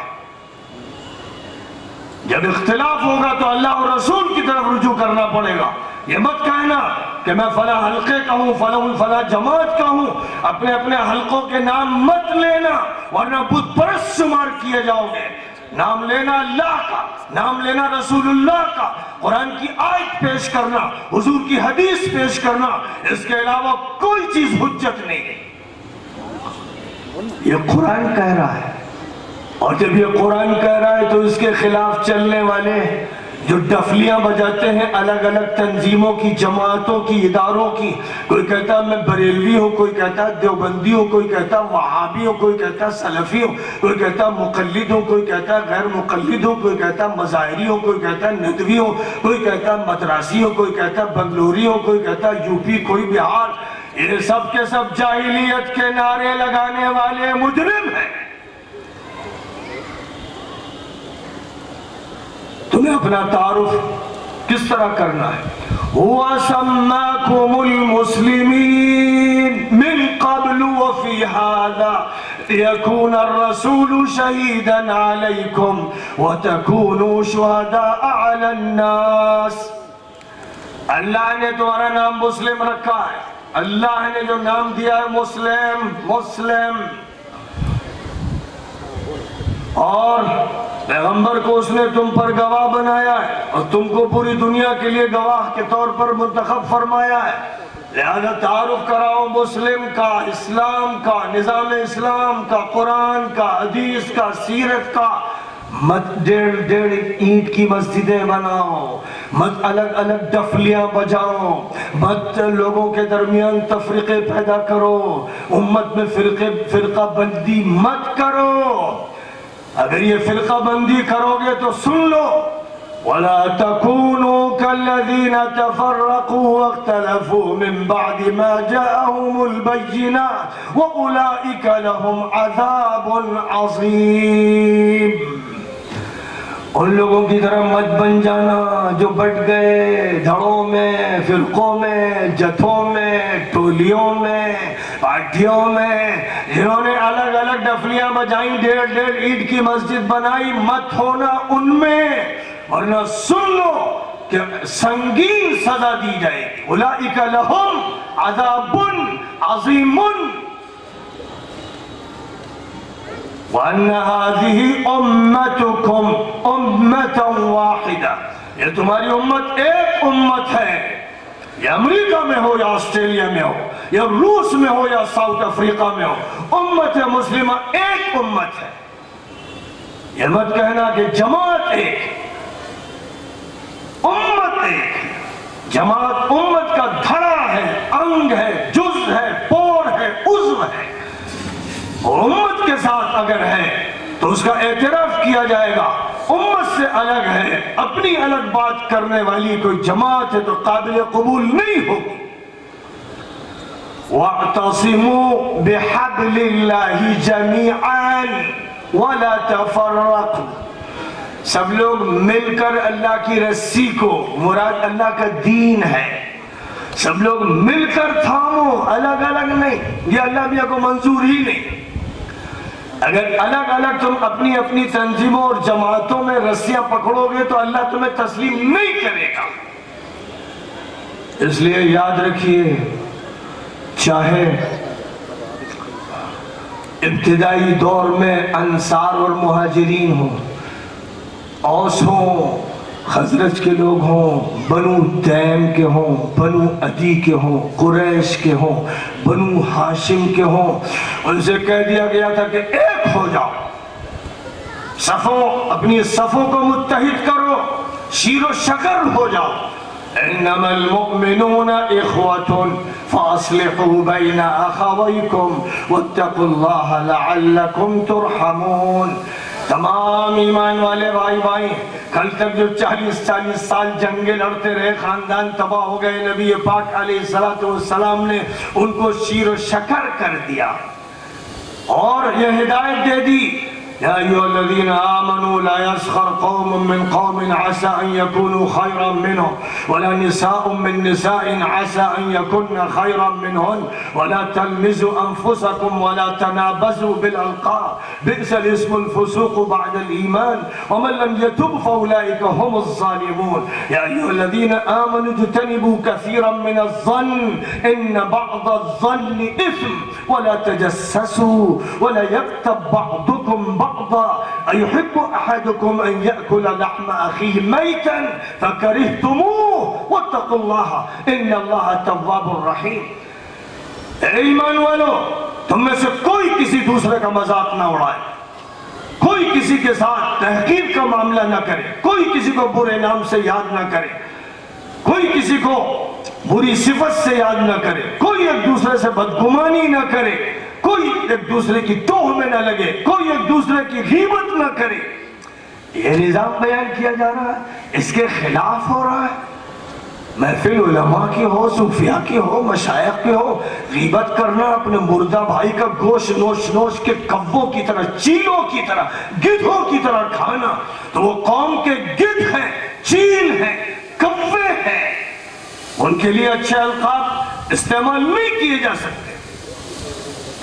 جب اختلاف ہوگا تو اللہ اور رسول کی طرف رجوع کرنا پڑے گا۔ یہ مت کہنا کہ میں فلاں حلقے کا ہوں، فلاں جماعت کا ہوں، اپنے اپنے حلقوں کے نام مت لینا ورنہ بت پرست شمار کیے جاؤ گے۔ نام لینا اللہ کا، نام لینا رسول اللہ کا، قرآن کی آیت پیش کرنا، حضور کی حدیث پیش کرنا، اس کے علاوہ کوئی چیز حجت نہیں ہے۔ یہ قرآن کہہ رہا ہے، اور جب یہ قرآن کہہ رہا ہے تو اس کے خلاف چلنے والے جو ڈفلیاں بجاتے ہیں الگ الگ تنظیموں کی، جماعتوں کی، اداروں کی، کوئی کہتا ہے میں بریلوی ہوں، کوئی کہتا ہے دیوبندی ہوں، کوئی کہتا ہے وہابی ہوں، کوئی کہتا ہے سلفی ہوں، کوئی کہتا ہے مقلد ہوں، کوئی کہتا ہے غیر مقلد ہوں، کوئی کہتا ہے مظاہری ہوں، کوئی کہتا ہے ندوی ہوں، کوئی کہتا ہے مدراسی ہوں، کوئی کہتا ہے بنگلوری ہوں، کوئی کہتا ہے یوپی، کوئی بہار، یہ سب کے سب جاہلیت کے نعرے لگانے والے مجرم ہیں۔ تمہیں اپنا تعارف کس طرح کرنا ہے؟ هُوَ سَمَّاكُمُ الْمُسْلِمِينَ مِنْ قَبْلُ وَفِي هَذَا لِيَكُونَ الرَّسُولُ شَهِيدًا عَلَيْكُمْ وَتَكُونُوا شُهَدَاءَ عَلَى النَّاسِ. اللہ نے تمہارا نام مسلم رکھا ہے. اللہ نے جو نام دیا ہے مسلم، مسلم، اور پیغمبر کو اس نے تم پر گواہ بنایا ہے اور تم کو پوری دنیا کے لیے گواہ کے طور پر منتخب فرمایا ہے. لہذا تعارف کراؤ مسلم کا، اسلام کا، نظام اسلام کا، قرآن کا، حدیث کا، سیرت کا. مت ڈیڑھ ڈیڑھ اینٹ کی مسجدیں بناؤ، مت الگ الگ ڈفلیاں بجاؤ، مت لوگوں کے درمیان تفریقے پیدا کرو، امت میں فرقہ بندی مت کرو. اگر یہ فرقہ بندی کرو گے تو سن لو، وَلَا تَكُونُوا كَالَّذِينَ تَفَرَّقُوا وَاخْتَلَفُوا مِن بَعْدِ مَا جَاءَهُمُ الْبَيِّنَاتُ وَأُولَئِكَ لَهُمْ عَذَابٌ عَظِيمٌ. ان لوگوں کی طرح مت بن جانا جو بٹ گئے دھڑوں میں، فرقوں میں، جتھوں میں، ٹولیوں میں، پارٹیوں میں، جنہوں نے الگ الگ ڈفلیاں بجائیں، ڈیڑھ ڈیڑھ اینٹ کی مسجد بنائی. مت ہونا ان میں، ورنہ سن لو کہ سنگین سزا دی جائے گی. اولئک لہم عذاب عظیم. وَأَنَّ هَذِهِ أُمَّتُكُمْ أُمَّةً وَاحِدَةً. یہ تمہاری امت ایک امت ہے. یہ امریکہ میں ہو یا آسٹریلیا میں ہو یا روس میں ہو یا ساؤتھ افریقہ میں ہو، امت مسلمہ ایک امت ہے. یہ مت کہنا کہ جماعت ایک، امت ایک. جماعت امت کا دھڑا ہے، انگ ہے، جز ہے، پور ہے، عضو ہے. اور امت کے ساتھ اگر ہے تو اس کا اعتراف کیا جائے گا. امت سے الگ ہے، اپنی الگ بات کرنے والی کوئی جماعت ہے تو قابل قبول نہیں ہوگی. وَاعْتَصِمُوا بِحَبْلِ اللَّهِ جَمِيعًا وَلَا تَفَرَّقُوا. سب لوگ مل کر اللہ کی رسی کو، مراد اللہ کا دین ہے، سب لوگ مل کر تھامو، الگ الگ نہیں. یہ اللہ میاں کو منظور ہی نہیں. اگر الگ الگ تم اپنی اپنی تنظیموں اور جماعتوں میں رسیاں پکڑو گے تو اللہ تمہیں تسلیم نہیں کرے گا. اس لیے یاد رکھیے، چاہے ابتدائی دور میں انصار اور مہاجرین ہوں، اوس ہوں، خزرج کے لوگ ہوں، بنو تیم کے ہوں، بنو عدی کے ہوں، قریش کے ہوں، بنو ہاشم کے ہوں، ان سے کہہ دیا گیا تھا کہ ایک ہو جاؤ، صفوں، اپنی صفوں کو متحد کرو، شیر و شکر ہو جاؤ. انما المؤمنون اخوة فاصلحوا بین اخویکم واتقوا اللہ لعلکم ترحمون. تمام ایمان والے بھائی، کل تک جو 40 سال جنگیں لڑتے رہے، خاندان تباہ ہو گئے، نبی پاک علیہ السلام نے ان کو شیر و شکر کر دیا اور یہ ہدایت دے دی. یا ایھا الذین آمنوا لا یسخر قوم من قوم عسى ان يكونوا خيرا منهم ولا نساء من نساء عسى ان يكن خيرا منهن ولا تلمزوا انفسكم ولا تنابزوا بالالقاب بئس الاسم الفسوق بعد الايمان ومن لم يتب فاولئك هم الظالمون. یا ایھا الذین آمنوا اجتنبوا كثيرا من الظن ان بعض الظن اثم ولا تجسسوا ولا يغتب بعضكم بعضا أيحب أحدكم أن يأكل لحم أخيه ميتا فكرهتموه واتقوا الله إن الله تواب رحيم. ایمان والو، تم میں سے کوئی کسی دوسرے کا مذاق نہ اڑائے، کوئی کسی کے ساتھ تحقیر کا معاملہ نہ کرے، کوئی کسی کو برے نام سے یاد نہ کرے، کوئی کسی کو بری صفت سے یاد نہ کرے، کوئی ایک دوسرے سے بدگمانی نہ کرے، کوئی ایک دوسرے کی توہ میں نہ لگے، کوئی ایک دوسرے کی غیبت نہ کرے. یہ نظام بیان کیا جا رہا ہے، اس کے خلاف ہو رہا ہے. محفل علماء کی ہو، صوفیاء کی ہو، مشائخ کی ہو، غیبت کرنا، اپنے مردہ بھائی کا گوشت نوش نوش کے کبوں کی طرح، چیلوں کی طرح، گدھوں کی طرح کھانا، تو وہ قوم کے گدھ ہیں، چیل ہیں، کبے ہیں، ان کے لیے اچھے القاب استعمال نہیں کیے جا سکتے.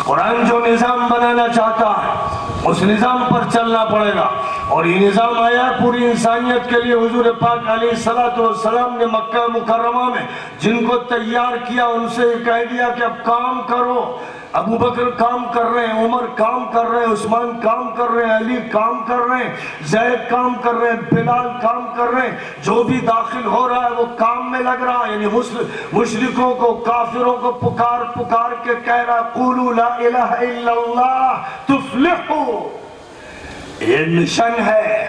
قرآن جو نظام بنانا چاہتا ہے اس نظام پر چلنا پڑے گا، اور یہ نظام آیا پوری انسانیت کے لیے۔ حضور پاک علیہ السلام نے مکہ مکرمہ میں جن کو تیار کیا ان سے کہہ دیا کہ اب کام کرو۔ ابو بکر کام کر رہے ہیں، عمر کام کر رہے ہیں، عثمان کام کر رہے ہیں، علی کام کر رہے ہیں، زید کام کر رہے ہیں، بلال کام کر رہے ہیں، جو بھی داخل ہو رہا ہے وہ کام میں لگ رہا ہے۔ یعنی مشرکوں کو، کافروں کو پکار پکار کے کہہ رہا قولوا لا الہ الا اللہ تفلحوا۔ یہ مشن ہے،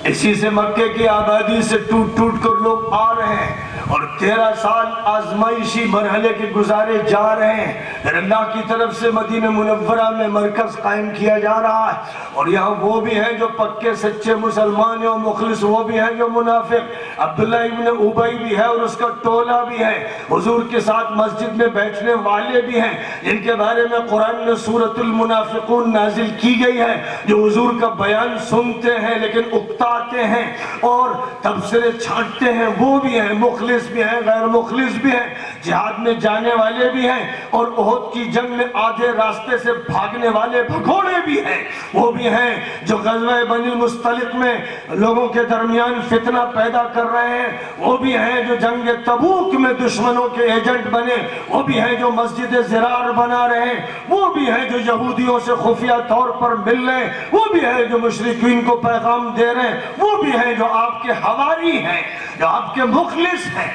اسی سے مکے کی آبادی سے ٹوٹ ٹوٹ کر لوگ آ رہے ہیں، اور 13 سال آزمائشی مرحلے کے گزارے جا رہے ہیں۔ پھر اللہ کی طرف سے مدینہ منورہ میں مرکز قائم کیا جا رہا ہے، اور یہاں وہ بھی ہیں جو پکے سچے مسلمان ہیں اور مخلص، وہ بھی ہیں جو منافق۔ عبداللہ ابن ابی بھی ہے اور اس کا ٹولہ بھی ہے، حضور کے ساتھ مسجد میں بیٹھنے والے بھی ہیں، جن کے بارے میں قرآن میں سورۃ المنافقون نازل کی گئی ہے، جو حضور کا بیان سنتے ہیں لیکن اکتاتے ہیں اور تبصرے چھانٹتے ہیں، وہ بھی ہیں، مخلص بھی ہیں، غیر مخلص بھی ہیں، جہاد میں جانے والے بھی ہیں، اور احد کی جنگ میں آدھے راستے سے بھاگنے والے بھگوڑے بھی ہیں، وہ بھی ہیں جو غزوہ بنی المصطلق میں لوگوں کے درمیان فتنہ پیدا کر رہے ہیں، وہ بھی ہیں جو جنگ تبوک میں دشمنوں کے ایجنٹ بنے، وہ بھی ہیں جو مسجد زرار بنا رہے ہیں، وہ بھی ہیں جو یہودیوں سے خفیہ طور پر مل رہے ہیں، وہ بھی ہیں جو مشرکین کو پیغام دے رہے ہیں، وہ بھی ہیں جو آپ کے حواری ہیں، جو آپ کے مخلص ہیں۔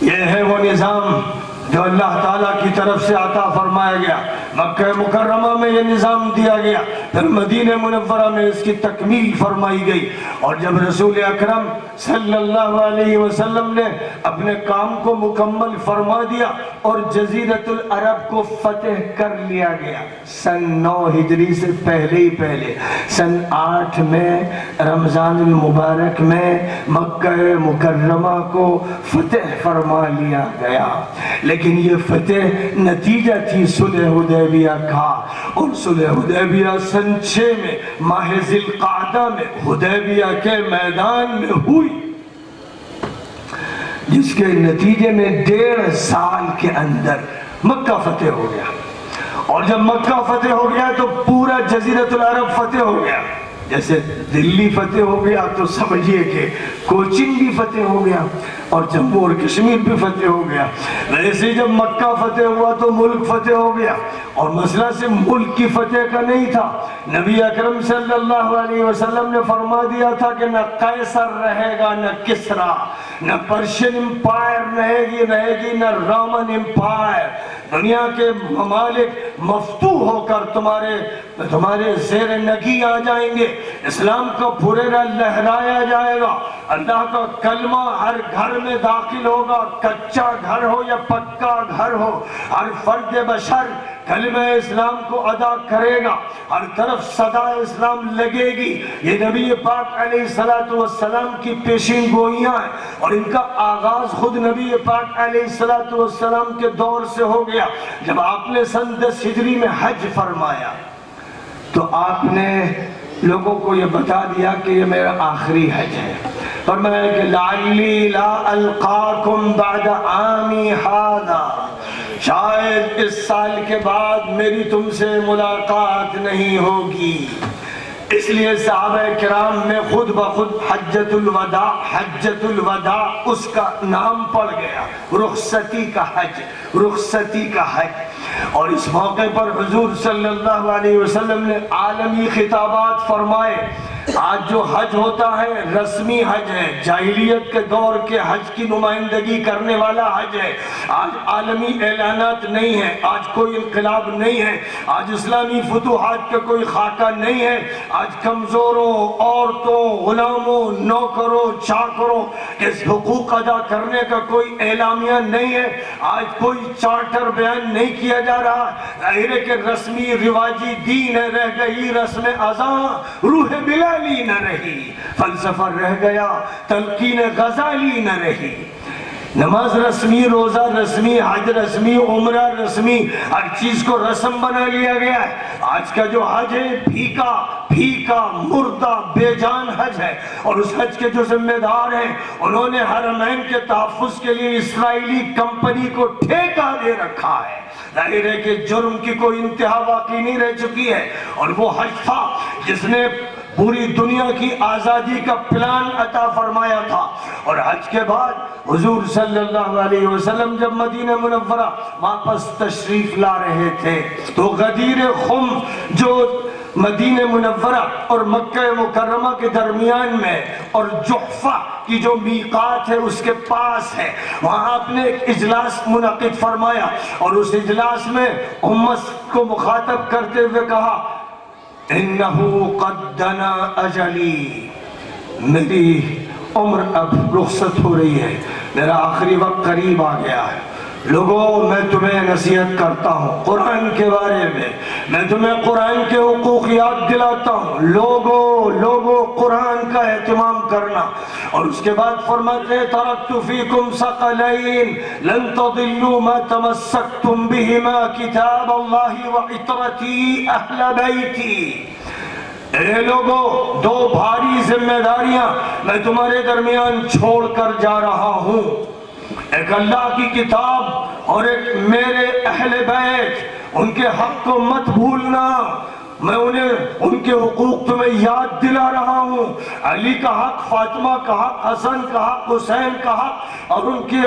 یہ ہے وہ نظام جو اللہ تعالیٰ کی طرف سے عطا فرمایا گیا۔ مکہ مکرمہ میں یہ نظام دیا گیا، پھر مدینہ منورہ میں اس کی تکمیل فرمائی گئی، اور جب رسول اکرم صلی اللہ علیہ وسلم نے اپنے کام کو مکمل فرما دیا اور جزیرۃ العرب کو فتح کر لیا گیا، سن 9 ہجری سے پہلے سن 8 میں رمضان المبارک میں مکہ مکرمہ کو فتح فرما لیا گیا، لیکن یہ فتح نتیجہ تھی صلح حدیبیہ کا، اور صلح حدیبیہ سن 6 میں ماہ ذی القعدہ میں حدیبیہ کے میدان میں ہوئی، جس کے نتیجے میں 1.5 سال کے اندر مکہ فتح ہو گیا، اور جب مکہ فتح ہو گیا تو پورا جزیرۃ العرب فتح ہو گیا۔ جیسے دلی فتح ہو گیا تو سمجھیے کہ کوچن بھی فتح ہو گیا اور جموں اور کشمیر بھی فتح ہو گیا، ویسے جب مکہ فتح ہوا تو ملک فتح ہو گیا، اور مسئلہ صرف ملک کی فتح کا نہیں تھا۔ نبی اکرم صلی اللہ علیہ وسلم نے فرما دیا تھا کہ نہ قیصر رہے گا، نہ کسرا، نہ پرشین امپائر رہے گی، نہ رومن امپائر۔ دنیا کے ممالک مفتوح ہو کر تمہارے زیر نگی آ جائیں گے، اسلام کا پھریرا لہرایا جائے گا، اللہ کا کلمہ ہر گھر میں داخل ہوگا، کچا گھر ہو یا پکا گھر ہو، ہر فرد بشر کلمہ اسلام کو ادا کرے گا، ہر طرف صدا اسلام لگے گی۔ یہ نبی پاک علیہ السلام کی پیشین گوئیاں ہیں، اور ان کا آغاز خود نبی پاک علیہ السلام کے دور سے ہو گیا۔ جب آپ نے سن 10 ہجری میں حج فرمایا تو آپ نے لوگوں کو یہ بتا دیا کہ یہ میرا آخری حج ہے، فرمایا کہ لعلی لا القاکم بعد عامی ھذا، شاید اس سال کے بعد میری تم سے ملاقات نہیں ہوگی۔ اس لیے صحابہ کرام میں خود بخود حجۃ الوداع اس کا نام پڑ گیا، رخصتی کا حج۔ اور اس موقع پر حضور صلی اللہ علیہ وسلم نے عالمی خطابات فرمائے۔ آج جو حج ہوتا ہے رسمی حج ہے، جاہلیت کے دور کے حج کی نمائندگی کرنے والا حج ہے، آج عالمی اعلانات نہیں ہے، آج کوئی انقلاب نہیں ہے، آج اسلامی فتوحات کا کوئی خاکہ نہیں ہے، آج کمزوروں، عورتوں، غلاموں، نوکروں، چاکروں کے حقوق ادا کرنے کا کوئی اعلامیہ نہیں ہے، آج کوئی چارٹر بیان نہیں کیا جا رہا، ظاہر ہے کہ رسمی رواجی دین رہ گئی، رسم اذاں روح بلالی نہ رہی، فلسفہ رہ گیا، تلقین غزالی نہ رہی۔ نماز رسمی، روزہ رسمی، حج رسمی، عمرہ رسمی، ہر چیز کو رسم بنا لیا گیا ہے۔ آج کا جو حج ہے پھیکا پھیکا مردہ بے جان حج ہے، اور اس حج کے جو ذمہ دار ہیں انہوں نے حرمین کے تحفظ کے لیے اسرائیلی کمپنی کو ٹھیکہ دے رکھا ہے۔ ظاہر ہے کہ جرم کی کوئی انتہا باقی نہیں رہ چکی ہے، اور وہ حج تھا جس نے پوری دنیا کی آزادی کا پلان عطا فرمایا تھا۔ اور حج کے بعد حضور صلی اللہ علیہ وسلم جب مدینہ منورہ واپس تشریف لا رہے تھے تو غدیر خم جو مدینہ منورہ اور مکہ مکرمہ کے درمیان میں اور جحفہ کی جو میقات ہے اس کے پاس ہے، وہاں آپ نے ایک اجلاس منعقد فرمایا، اور اس اجلاس میں امت کو مخاطب کرتے ہوئے کہا انہو قد دنا اجلی، میری عمر اب رخصت ہو رہی ہے، میرا آخری وقت قریب آ گیا ہے۔ لوگوں میں تمہیں نصیحت کرتا ہوں قرآن کے بارے میں تمہیں قرآن کے حقوق یاد دلاتا ہوں، لوگوں قرآن کا اہتمام کرنا۔ اور اس کے بعد فرماتے ہیں ترکت فیکم ثقلین لن تضلوا ما تمسکتم بہما کتاب اللہ وعطرتی اہل بیتی۔ اے لوگوں، دو بھاری ذمہ داریاں میں تمہارے درمیان چھوڑ کر جا رہا ہوں، ایک اللہ کی کتاب اور ایک میرے اہل بیت، ان کے حق کو مت بھولنا، میں انہیں ان کے حقوق تمہیں یاد دلا رہا ہوں، علی کا حق، فاطمہ کا حق، حسن کا حق، حسین کا حق، اور ان کی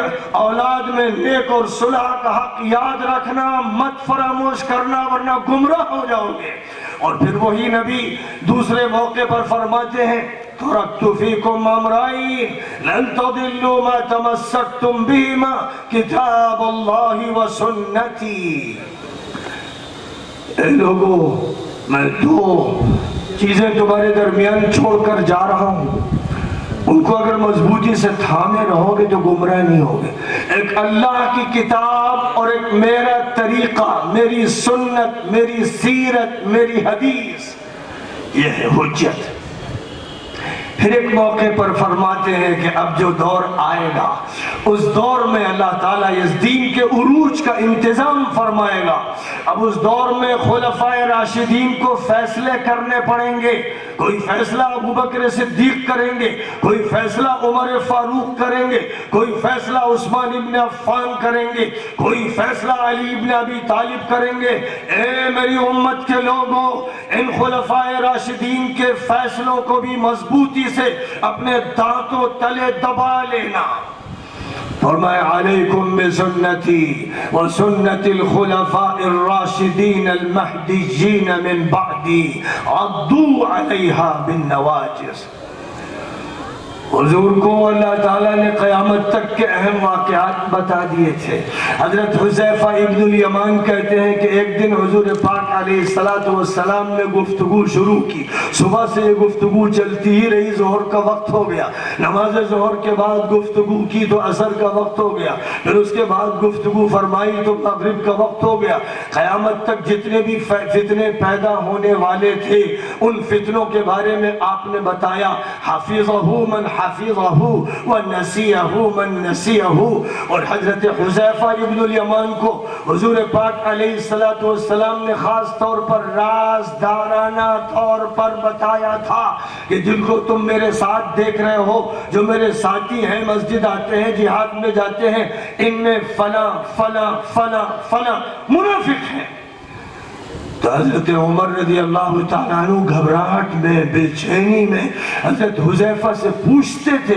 اولاد میں نیک اور صلح کا حق یاد رکھنا، مت فراموش کرنا ورنہ گمراہ ہو جاؤ گے۔ اور پھر وہی نبی دوسرے موقع پر فرماتے ہیں ترکت فیکم امرین لن تضلوا ما تمسکتم بہما کتاب اللہ و سنتی۔ اے لوگو، میں دو چیزیں تمہارے درمیان چھوڑ کر جا رہا ہوں، ان کو اگر مضبوطی سے تھامے رہو گے تو گمراہ نہیں ہوگے۔ ایک اللہ کی کتاب اور ایک میرا طریقہ، میری سنت، میری سیرت، میری حدیث، یہ ہے حجت۔ پھر ایک موقع پر فرماتے ہیں کہ اب جو دور آئے گا اس دور میں اللہ تعالیٰ اس دین کے عروج کا انتظام فرمائے گا۔ اب اس دور میں خلفائے راشدین کو فیصلے کرنے پڑیں گے، کوئی فیصلہ ابوبکر صدیق کریں گے، کوئی فیصلہ عمر فاروق کریں گے، کوئی فیصلہ عثمان ابن عفان کریں گے، کوئی فیصلہ علی ابن ابی طالب کریں گے۔ اے میری امت کے لوگوں، ان خلفائے راشدین کے فیصلوں کو بھی مضبوطی سے اپنے دانتوں تلے دبا لینا۔ فرمایا علیکم بسنتی وسنت الخلفاء الراشدین المہدیین من بعدی عضوا علیہا بالنواجذ۔ حضور کو اللہ تعالیٰ نے قیامت تک کے اہم واقعات بتا دیے تھے۔ حضرت حذیفہ ابن الیمان کہتے ہیں کہ ایک دن حضور پاک علیہ السلام نے گفتگو شروع کی، صبح سے یہ گفتگو چلتی ہی رہی، ظہر کا وقت ہو گیا، نماز ظہر کے بعد گفتگو کی تو عصر کا وقت ہو گیا، پھر اس کے بعد گفتگو فرمائی تو مغرب کا وقت ہو گیا۔ قیامت تک جتنے بھی فتنے پیدا ہونے والے تھے ان فتنوں کے بارے میں آپ نے بتایا، حفظہ من حفظہ ونسیہ من نسیہ۔ اور حضرت حذیفہ ابن الیمان کو حضور پاک علیہ السلام نے خاص طور پر رازدارانہ طور پر بتایا تھا کہ جن کو تم میرے ساتھ دیکھ رہے ہو، جو میرے ساتھی ہیں، مسجد آتے ہیں، جہاد میں جاتے ہیں، ان میں فلاں فلاں فلاں فلاں منافق ہیں۔ تو حضرت عمر رضی اللہ تعالیٰ عنہ گھبراہٹ میں، بے چینی میں حضرت حذیفہ سے پوچھتے تھے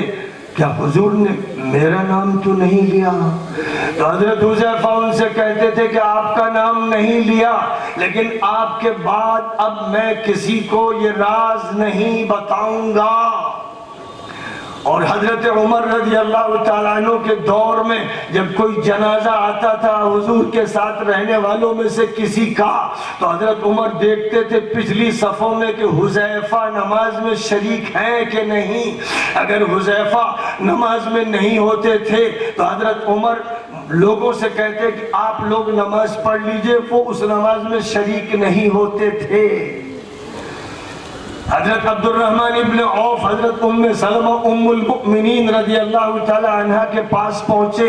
کیا حضور نے میرا نام تو نہیں لیا؟ تو حضرت حذیفہ ان سے کہتے تھے کہ آپ کا نام نہیں لیا، لیکن آپ کے بعد اب میں کسی کو یہ راز نہیں بتاؤں گا۔ اور حضرت عمر رضی اللہ تعالیٰ عنہ کے دور میں جب کوئی جنازہ آتا تھا حضور کے ساتھ رہنے والوں میں سے کسی کا، تو حضرت عمر دیکھتے تھے پچھلی صفوں میں کہ حذیفہ نماز میں شریک ہیں کہ نہیں۔ اگر حذیفہ نماز میں نہیں ہوتے تھے تو حضرت عمر لوگوں سے کہتے کہ آپ لوگ نماز پڑھ لیجئے، وہ اس نماز میں شریک نہیں ہوتے تھے۔ حضرت عبد الرحمن ابن عوف حضرت ام سلمہ ام المؤمنین رضی اللہ تعالی عنہ کے پاس پہنچے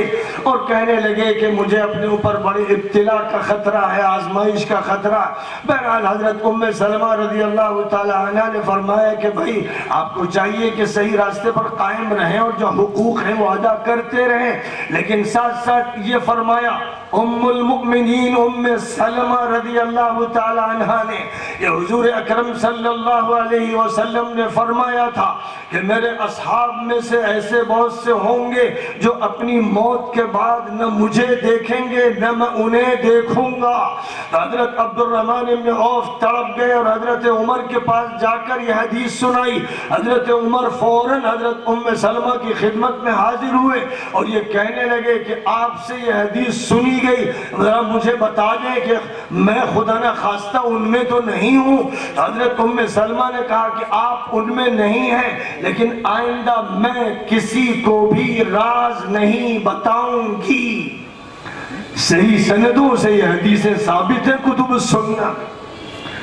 اور کہنے لگے کہ مجھے اپنے اوپر بڑی ابتلا کا خطرہ ہے، آزمائش کا خطرہ۔ بہرحال حضرت ام سلمہ رضی اللہ تعالی عنہ نے فرمایا کہ بھائی آپ کو چاہیے کہ صحیح راستے پر قائم رہیں اور جو حقوق ہیں وہ ادا کرتے رہیں، لیکن ساتھ ساتھ یہ فرمایا ام المؤمنین ام سلمہ رضی اللہ تعالی عنہ نے، یہ حضور اکرم صلی اللہ علیہ وسلم نے فرمایا تھا کہ میرے اصحاب میں سے ایسے بہت سے ہوں گے جو اپنی موت کے بعد نہ مجھے دیکھیں گے نہ میں انہیں دیکھوں گا۔ تو حضرت عبد الرحمن بن عوف تڑپ گئے اور حضرت عمر کے پاس جا کر یہ حدیث سنائی۔ حضرت عمر فوراً حضرت ام سلمہ کی خدمت میں حاضر ہوئے اور یہ کہنے لگے کہ آپ سے یہ حدیث سنی گئی، ذرا مجھے بتا دیں کہ میں خدا نہ خواستہ ان میں تو نہیں ہوں۔ تو حضرت ام سلمہ نے کہا کہ آپ ان میں نہیں ہیں، لیکن آئندہ میں کسی کو بھی راز نہیں بتاؤں گی۔ صحیح سندوں سے یہ حدیثیں ثابت ہیں کتب السنہ،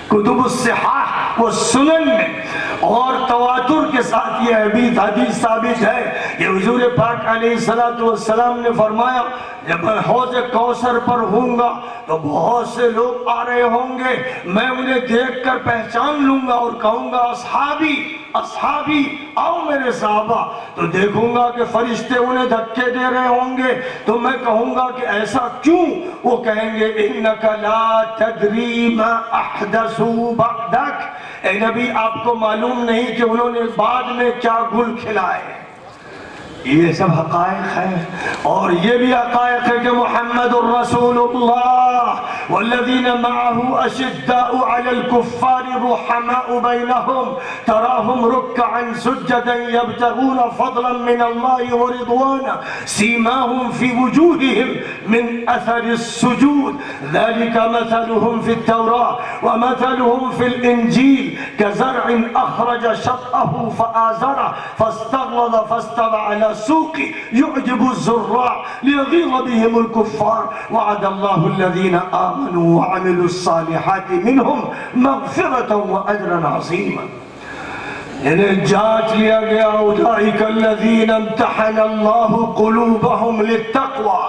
کتب الصحاح و سنن میں، اور تواتر کے ساتھ یہ حدیث ثابت ہے کہ حضور پاک علیہ السلام نے فرمایا جب میں حوض کوثر پر ہوں گا تو بہت سے لوگ آ رہے ہوں گے، میں انہیں دیکھ کر پہچان لوں گا اور کہوں گا اصحابی اصحابی، آؤ میرے صحابہ۔ تو دیکھوں گا کہ فرشتے انہیں دھکے دے رہے ہوں گے، تو میں کہوں گا کہ ایسا کیوں؟ وہ کہیں گے انک لا تدری ما احدثوا بعدک، اے نبی آپ کو معلوم نہیں کہ انہوں نے بعد میں کیا گل کھلائے۔ یہ سب حقائق ہیں، اور یہ بھی حقائق ہے کہ محمد الرسول اللہ والذین معه اشداء علی الکفار رحماء بینہم تراہم رکعا سجدا یبتغون فضلا من اللہ ورضوانا سیماہم فی وجوہہم من اثر السجود ذلك مثلهم في التوراة ومثلهم في الانجیل كزرع اخرج شطأه فآزره فاستغلظ فاستوى على السوق يعجب الزراع ليغيظ بهم الكفار وعد الله الذين آمنوا وعملوا الصالحات منهم مغفرة وأجرا عظيما۔ انہیں جانچ لیا گیا اولئک الذین امتحن اللہ قلوبہم للتقوی،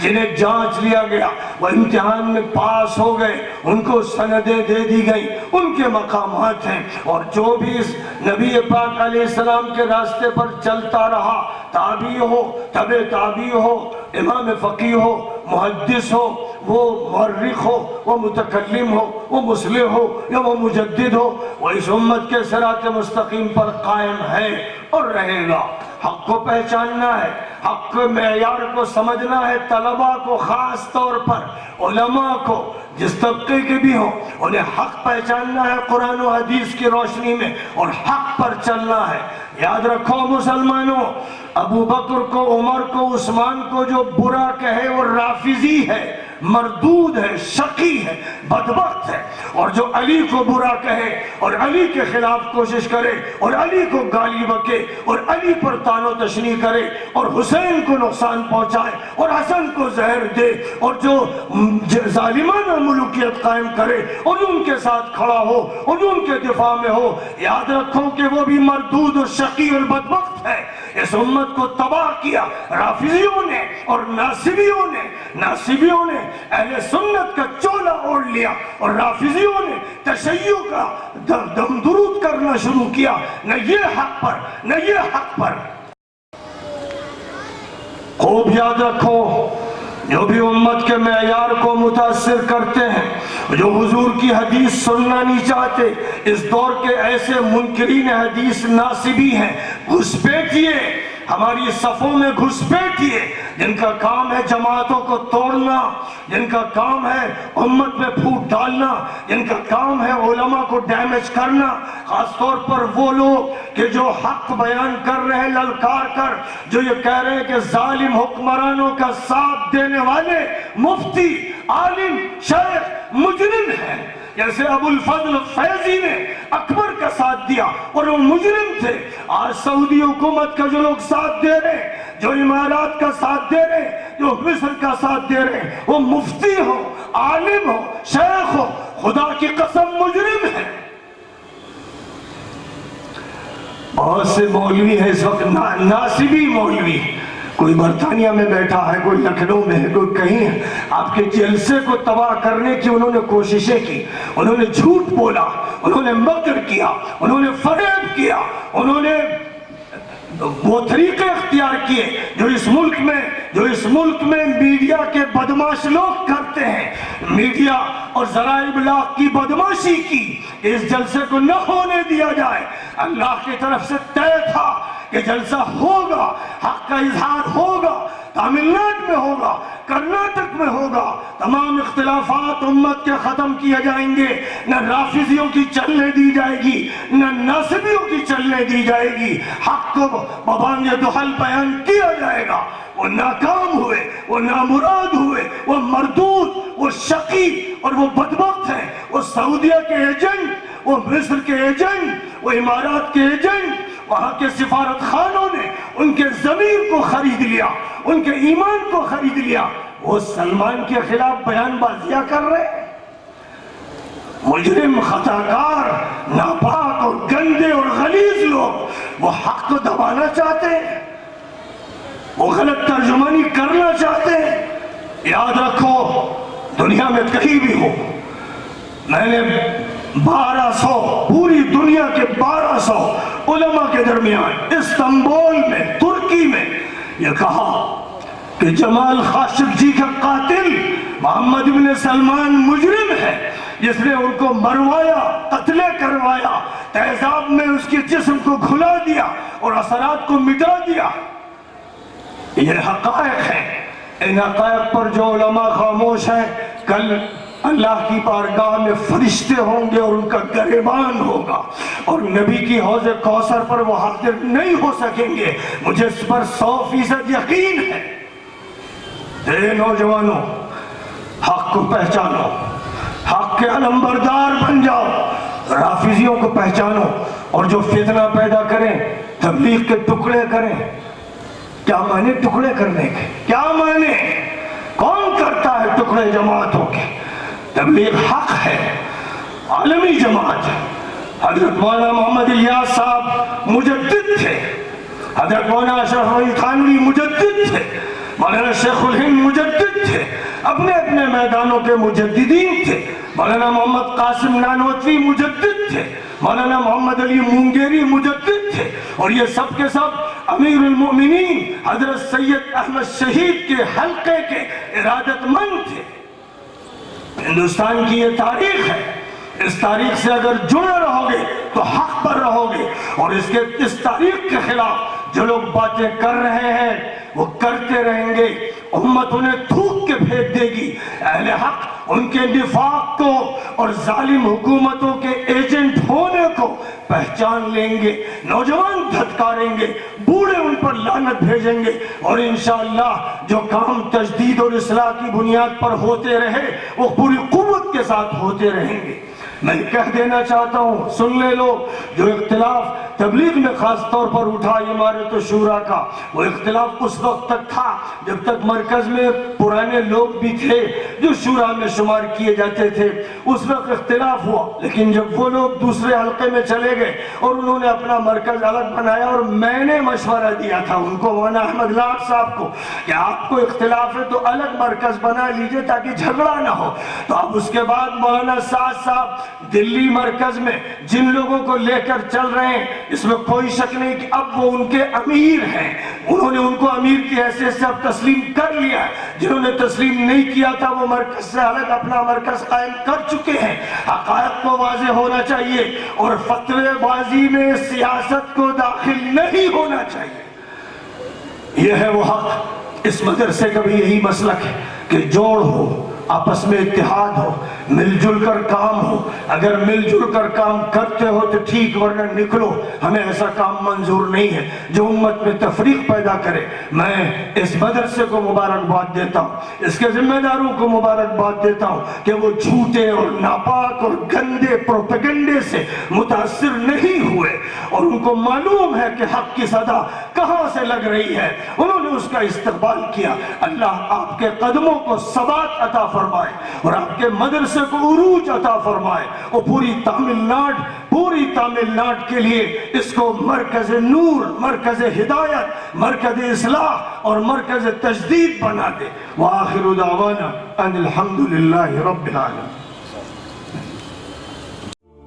جنہیں جانچ لیا گیا وہ امتحان میں پاس ہو گئے، ان کو سندیں دے دی گئی، ان کے مقامات ہیں۔ اور جو بھی اس نبی پاک علیہ السلام کے راستے پر چلتا رہا، تابعی ہو، تبع تابعی ہو، امام فقیہ ہو، محدث ہو، وہ مورخ ہو، وہ متکلم ہو، وہ مصلح ہو یا وہ مجدد ہو، وہ اس امت کے صراط مستقیم پر قائم ہے اور رہے گا۔ حق کو پہچاننا ہے، حق کے معیار کو سمجھنا ہے۔ طلباء کو خاص طور پر، علماء کو جس طبقے کے بھی ہوں، انہیں حق پہچاننا ہے قرآن و حدیث کی روشنی میں اور حق پر چلنا ہے۔ یاد رکھو مسلمانوں، ابو بکر کو، عمر کو، عثمان کو جو برا کہے وہ رافضی ہے، مردود ہے، شقی ہے، بدبخت ہے، اور جو علی کو برا کہے اور علی کے خلاف کوشش کرے اور علی کو گالی بکے اور علی پر طعن و تشنیع کرے اور حسین کو نقصان پہنچائے اور حسن کو زہر دے اور جو ظالمانہ ملوکیت قائم کرے اور ان کے ساتھ کھڑا ہو اور ان کے دفاع میں ہو، یاد رکھو کہ وہ بھی مردود اور شقی اور بدبخت ہے۔ اس امت کو تباہ کیا رافضیوں نے اور ناصبیوں نے اہل سنت کا چولا اوڑھ لیا اور رافضیوں نے تشیع کا دم درود کرنا شروع کیا، نہ یہ حق پر نہ یہ حق پر۔ خوب یاد رکھو، جو بھی امت کے معیار کو متاثر کرتے ہیں، جو حضور کی حدیث سننا نہیں چاہتے، اس دور کے ایسے منکرین حدیث ناصبی ہیں، گھسپیٹیے، ہماری صفوں میں گھسپیٹیے، جن کا کام ہے جماعتوں کو توڑنا، جن کا کام ہے امت میں پھوٹ ڈالنا، جن کا کام ہے علماء کو ڈیمیج کرنا، خاص طور پر وہ لوگ کہ جو حق بیان کر رہے ہیں للکار کر، جو یہ کہہ رہے ہیں کہ ظالم حکمرانوں کا ساتھ دینے والے مفتی، عالم، شیخ مجرم ہیں۔ جیسے ابو الفضل فیضی نے اکبر کا ساتھ دیا اور وہ مجرم تھے، آج سعودی حکومت کا جو لوگ ساتھ دے رہے، جو امارات کا ساتھ دے رہے، جو مصر کا ساتھ دے رہے، وہ مفتی ہو، عالم ہو، شیخ ہو، خدا کی قسم مجرم ہے۔ بہت سے مولوی ہیں اس وقت ناصبی مولوی، کوئی برطانیہ میں بیٹھا ہے، کوئی لکھنؤ میں ہے، کوئی کہیں ہے، آپ کے جلسے کو تباہ کرنے کی انہوں نے کوششیں کی، انہوں نے جھوٹ بولا، انہوں نے مکر کیا، انہوں نے فریب کیا، انہوں نے وہ طریقے اختیار کیے جو اس ملک میں میڈیا کے بدماش لوگ کرتے ہیں، میڈیا اور ذرائع ابلاغ کی بدماشی کی، اس جلسے کو نہ ہونے دیا جائے۔ اللہ کی طرف سے طے تھا کہ جلسہ ہوگا، حق کا اظہار ہوگا، تامل ناڈو میں ہوگا، کرناٹک میں ہوگا، تمام اختلافات امت کے ختم کیے جائیں گے، نہ رافضیوں کی چلنے دی جائے گی، نہ ناصبیوں کی چلنے دی جائے گی، حق کو ببانگ دہل بیان کیا جائے گا۔ وہ ناکام ہوئے، وہ نامراد ہوئے، وہ مردود، وہ شقی اور وہ بدبخت ہیں، وہ سعودیہ کے ایجنٹ، وہ مصر کے ایجنٹ، وہ امارات کے ایجنٹ، وہاں کے سفارت خانوں نے ان کے ضمیر کو خرید لیا، ان کے ایمان کو خرید لیا۔ وہ سلمان کے خلاف بیان بازیاں کر رہے ہیں، مجرم، خطاکار، ناپاک اور گندے اور غلیظ لوگ وہ حق کو دبانا چاہتے ہیں، وہ غلط ترجمانی کرنا چاہتے ہیں۔ یاد رکھو، دنیا میں کہیں بھی ہو، میں نے 1200 پوری دنیا کے 1200 علماء کے درمیان استنبول میں، ترکی میں یہ کہا کہ جمال خاشق جی کا قاتل محمد بن سلمان مجرم ہے، جس نے ان کو مروایا، قتل کروایا، تیزاب میں اس کے جسم کو گھلا دیا اور اثرات کو مٹا دیا۔ یہ حقائق ہیں، ان حقائق پر جو علماء خاموش ہیں، کل اللہ کی بارگاہ میں فرشتے ہوں گے اور ان کا گریبان ہوگا، اور نبی کی حوض کوثر پر وہ حاضر نہیں ہو سکیں گے، مجھے اس پر 100% یقین ہے۔ اے نوجوانوں، حق کو پہچانو، حق کے علمبردار بن جاؤ، رافضیوں کو پہچانو، اور جو فتنہ پیدا کریں، تبلیغ کے ٹکڑے کریں۔ کیا معنی ٹکڑے کرنے کے؟ کیا معنی؟ کون کرتا ہے ٹکڑے جماعتوں کے؟ تبلیغ حق ہے، عالمی جماعت ہے۔ حضرت مولانا محمد الیاس صاحب مجدد تھے، حضرت مولانا اشرف علی تھانوی مجدد تھے، مولانا شیخ الہند مجدد تھے، اپنے اپنے میدانوں کے مجددین تھے۔ مولانا محمد قاسم نانوتوی مجدد تھے، مولانا محمد علی مونگیری مجدد تھے، اور یہ سب کے سب امیر المؤمنین حضرت سید احمد شہید کے حلقے کے ارادت مند تھے۔ ہندوستان کی یہ تاریخ ہے، اس تاریخ سے اگر جڑے رہو گے تو حق پر رہو گے، اور اس تاریخ کے خلاف جو لوگ باتیں کر رہے ہیں وہ کرتے رہیں گے، امت انہیں تھوک کے پھینک دے گی۔ اہل حق ان کے نفاق کو اور ظالم حکومتوں کے ایجنٹ ہونے کو پہچان لیں گے، نوجوان دھتکاریں گے، بوڑھے ان پر لعنت بھیجیں گے، اور انشاءاللہ جو کام تجدید اور اصلاح کی بنیاد پر ہوتے رہے وہ پوری قوت کے ساتھ ہوتے رہیں گے۔ میں کہہ دینا چاہتا ہوں، سن لے لو، جو اختلاف تبلیغ میں خاص طور پر اٹھا امارت و شورا کا، وہ اختلاف اس وقت تک تھا جب تک مرکز میں پرانے لوگ بھی تھے جو شورا میں شمار کیے جاتے تھے، اس وقت اختلاف ہوا۔ لیکن جب وہ لوگ دوسرے حلقے میں چلے گئے اور انہوں نے اپنا مرکز الگ بنایا، اور میں نے مشورہ دیا تھا ان کو، مولانا احمد لاٹ صاحب کو، کہ آپ کو اختلاف ہے تو الگ مرکز بنا لیجئے تاکہ جھگڑا نہ ہو۔ تو اب اس کے بعد مولانا سعد صاحب دلی مرکز میں جن لوگوں کو لے کر چل رہے ہیں، اس میں کوئی شک نہیں کہ اب وہ ان کے امیر ہیں، انہوں نے ان کو امیر کی حیثیت سے اب تسلیم کر لیا ہے۔ جنہوں نے تسلیم نہیں کیا تھا وہ مرکز سے الگ اپنا مرکز قائم کر چکے ہیں۔ حقائق کو واضح ہونا چاہیے، اور فتوے بازی میں سیاست کو داخل نہیں ہونا چاہیے۔ یہ ہے وہ حق۔ اس مدرسے کا بھی یہی مسلک ہے کہ جوڑ ہو، آپس میں اتحاد ہو، مل جل کر کام ہو۔ اگر مل جل کر کام کرتے ہو تو ٹھیک، ورنہ نکلو، ہمیں ایسا کام منظور نہیں ہے جو امت میں تفریق پیدا کرے۔ میں اس مدرسے کو مبارکباد دیتا ہوں، اس کے ذمہ داروں کو مبارکباد دیتا ہوں کہ وہ جھوٹے اور ناپاک اور گندے پروپیگنڈے سے متاثر نہیں ہوئے، اور ان کو معلوم ہے کہ حق کی صدا جہاں سے لگ رہی ہے انہوں نے اس کا استقبال کیا. اللہ آپ کے قدموں کو ثبات عطا فرمائے اور آپ کے مدرسے کو عروج عطا فرمائے اور پوری تامل ناڈ کے لیے اس کو مرکز نور، مرکز ہدایت، مرکز اصلاح اور مرکز تجدید بنا دے. وآخر دعوانا ان الحمدللہ رب العالمین.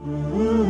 Mm-hmm.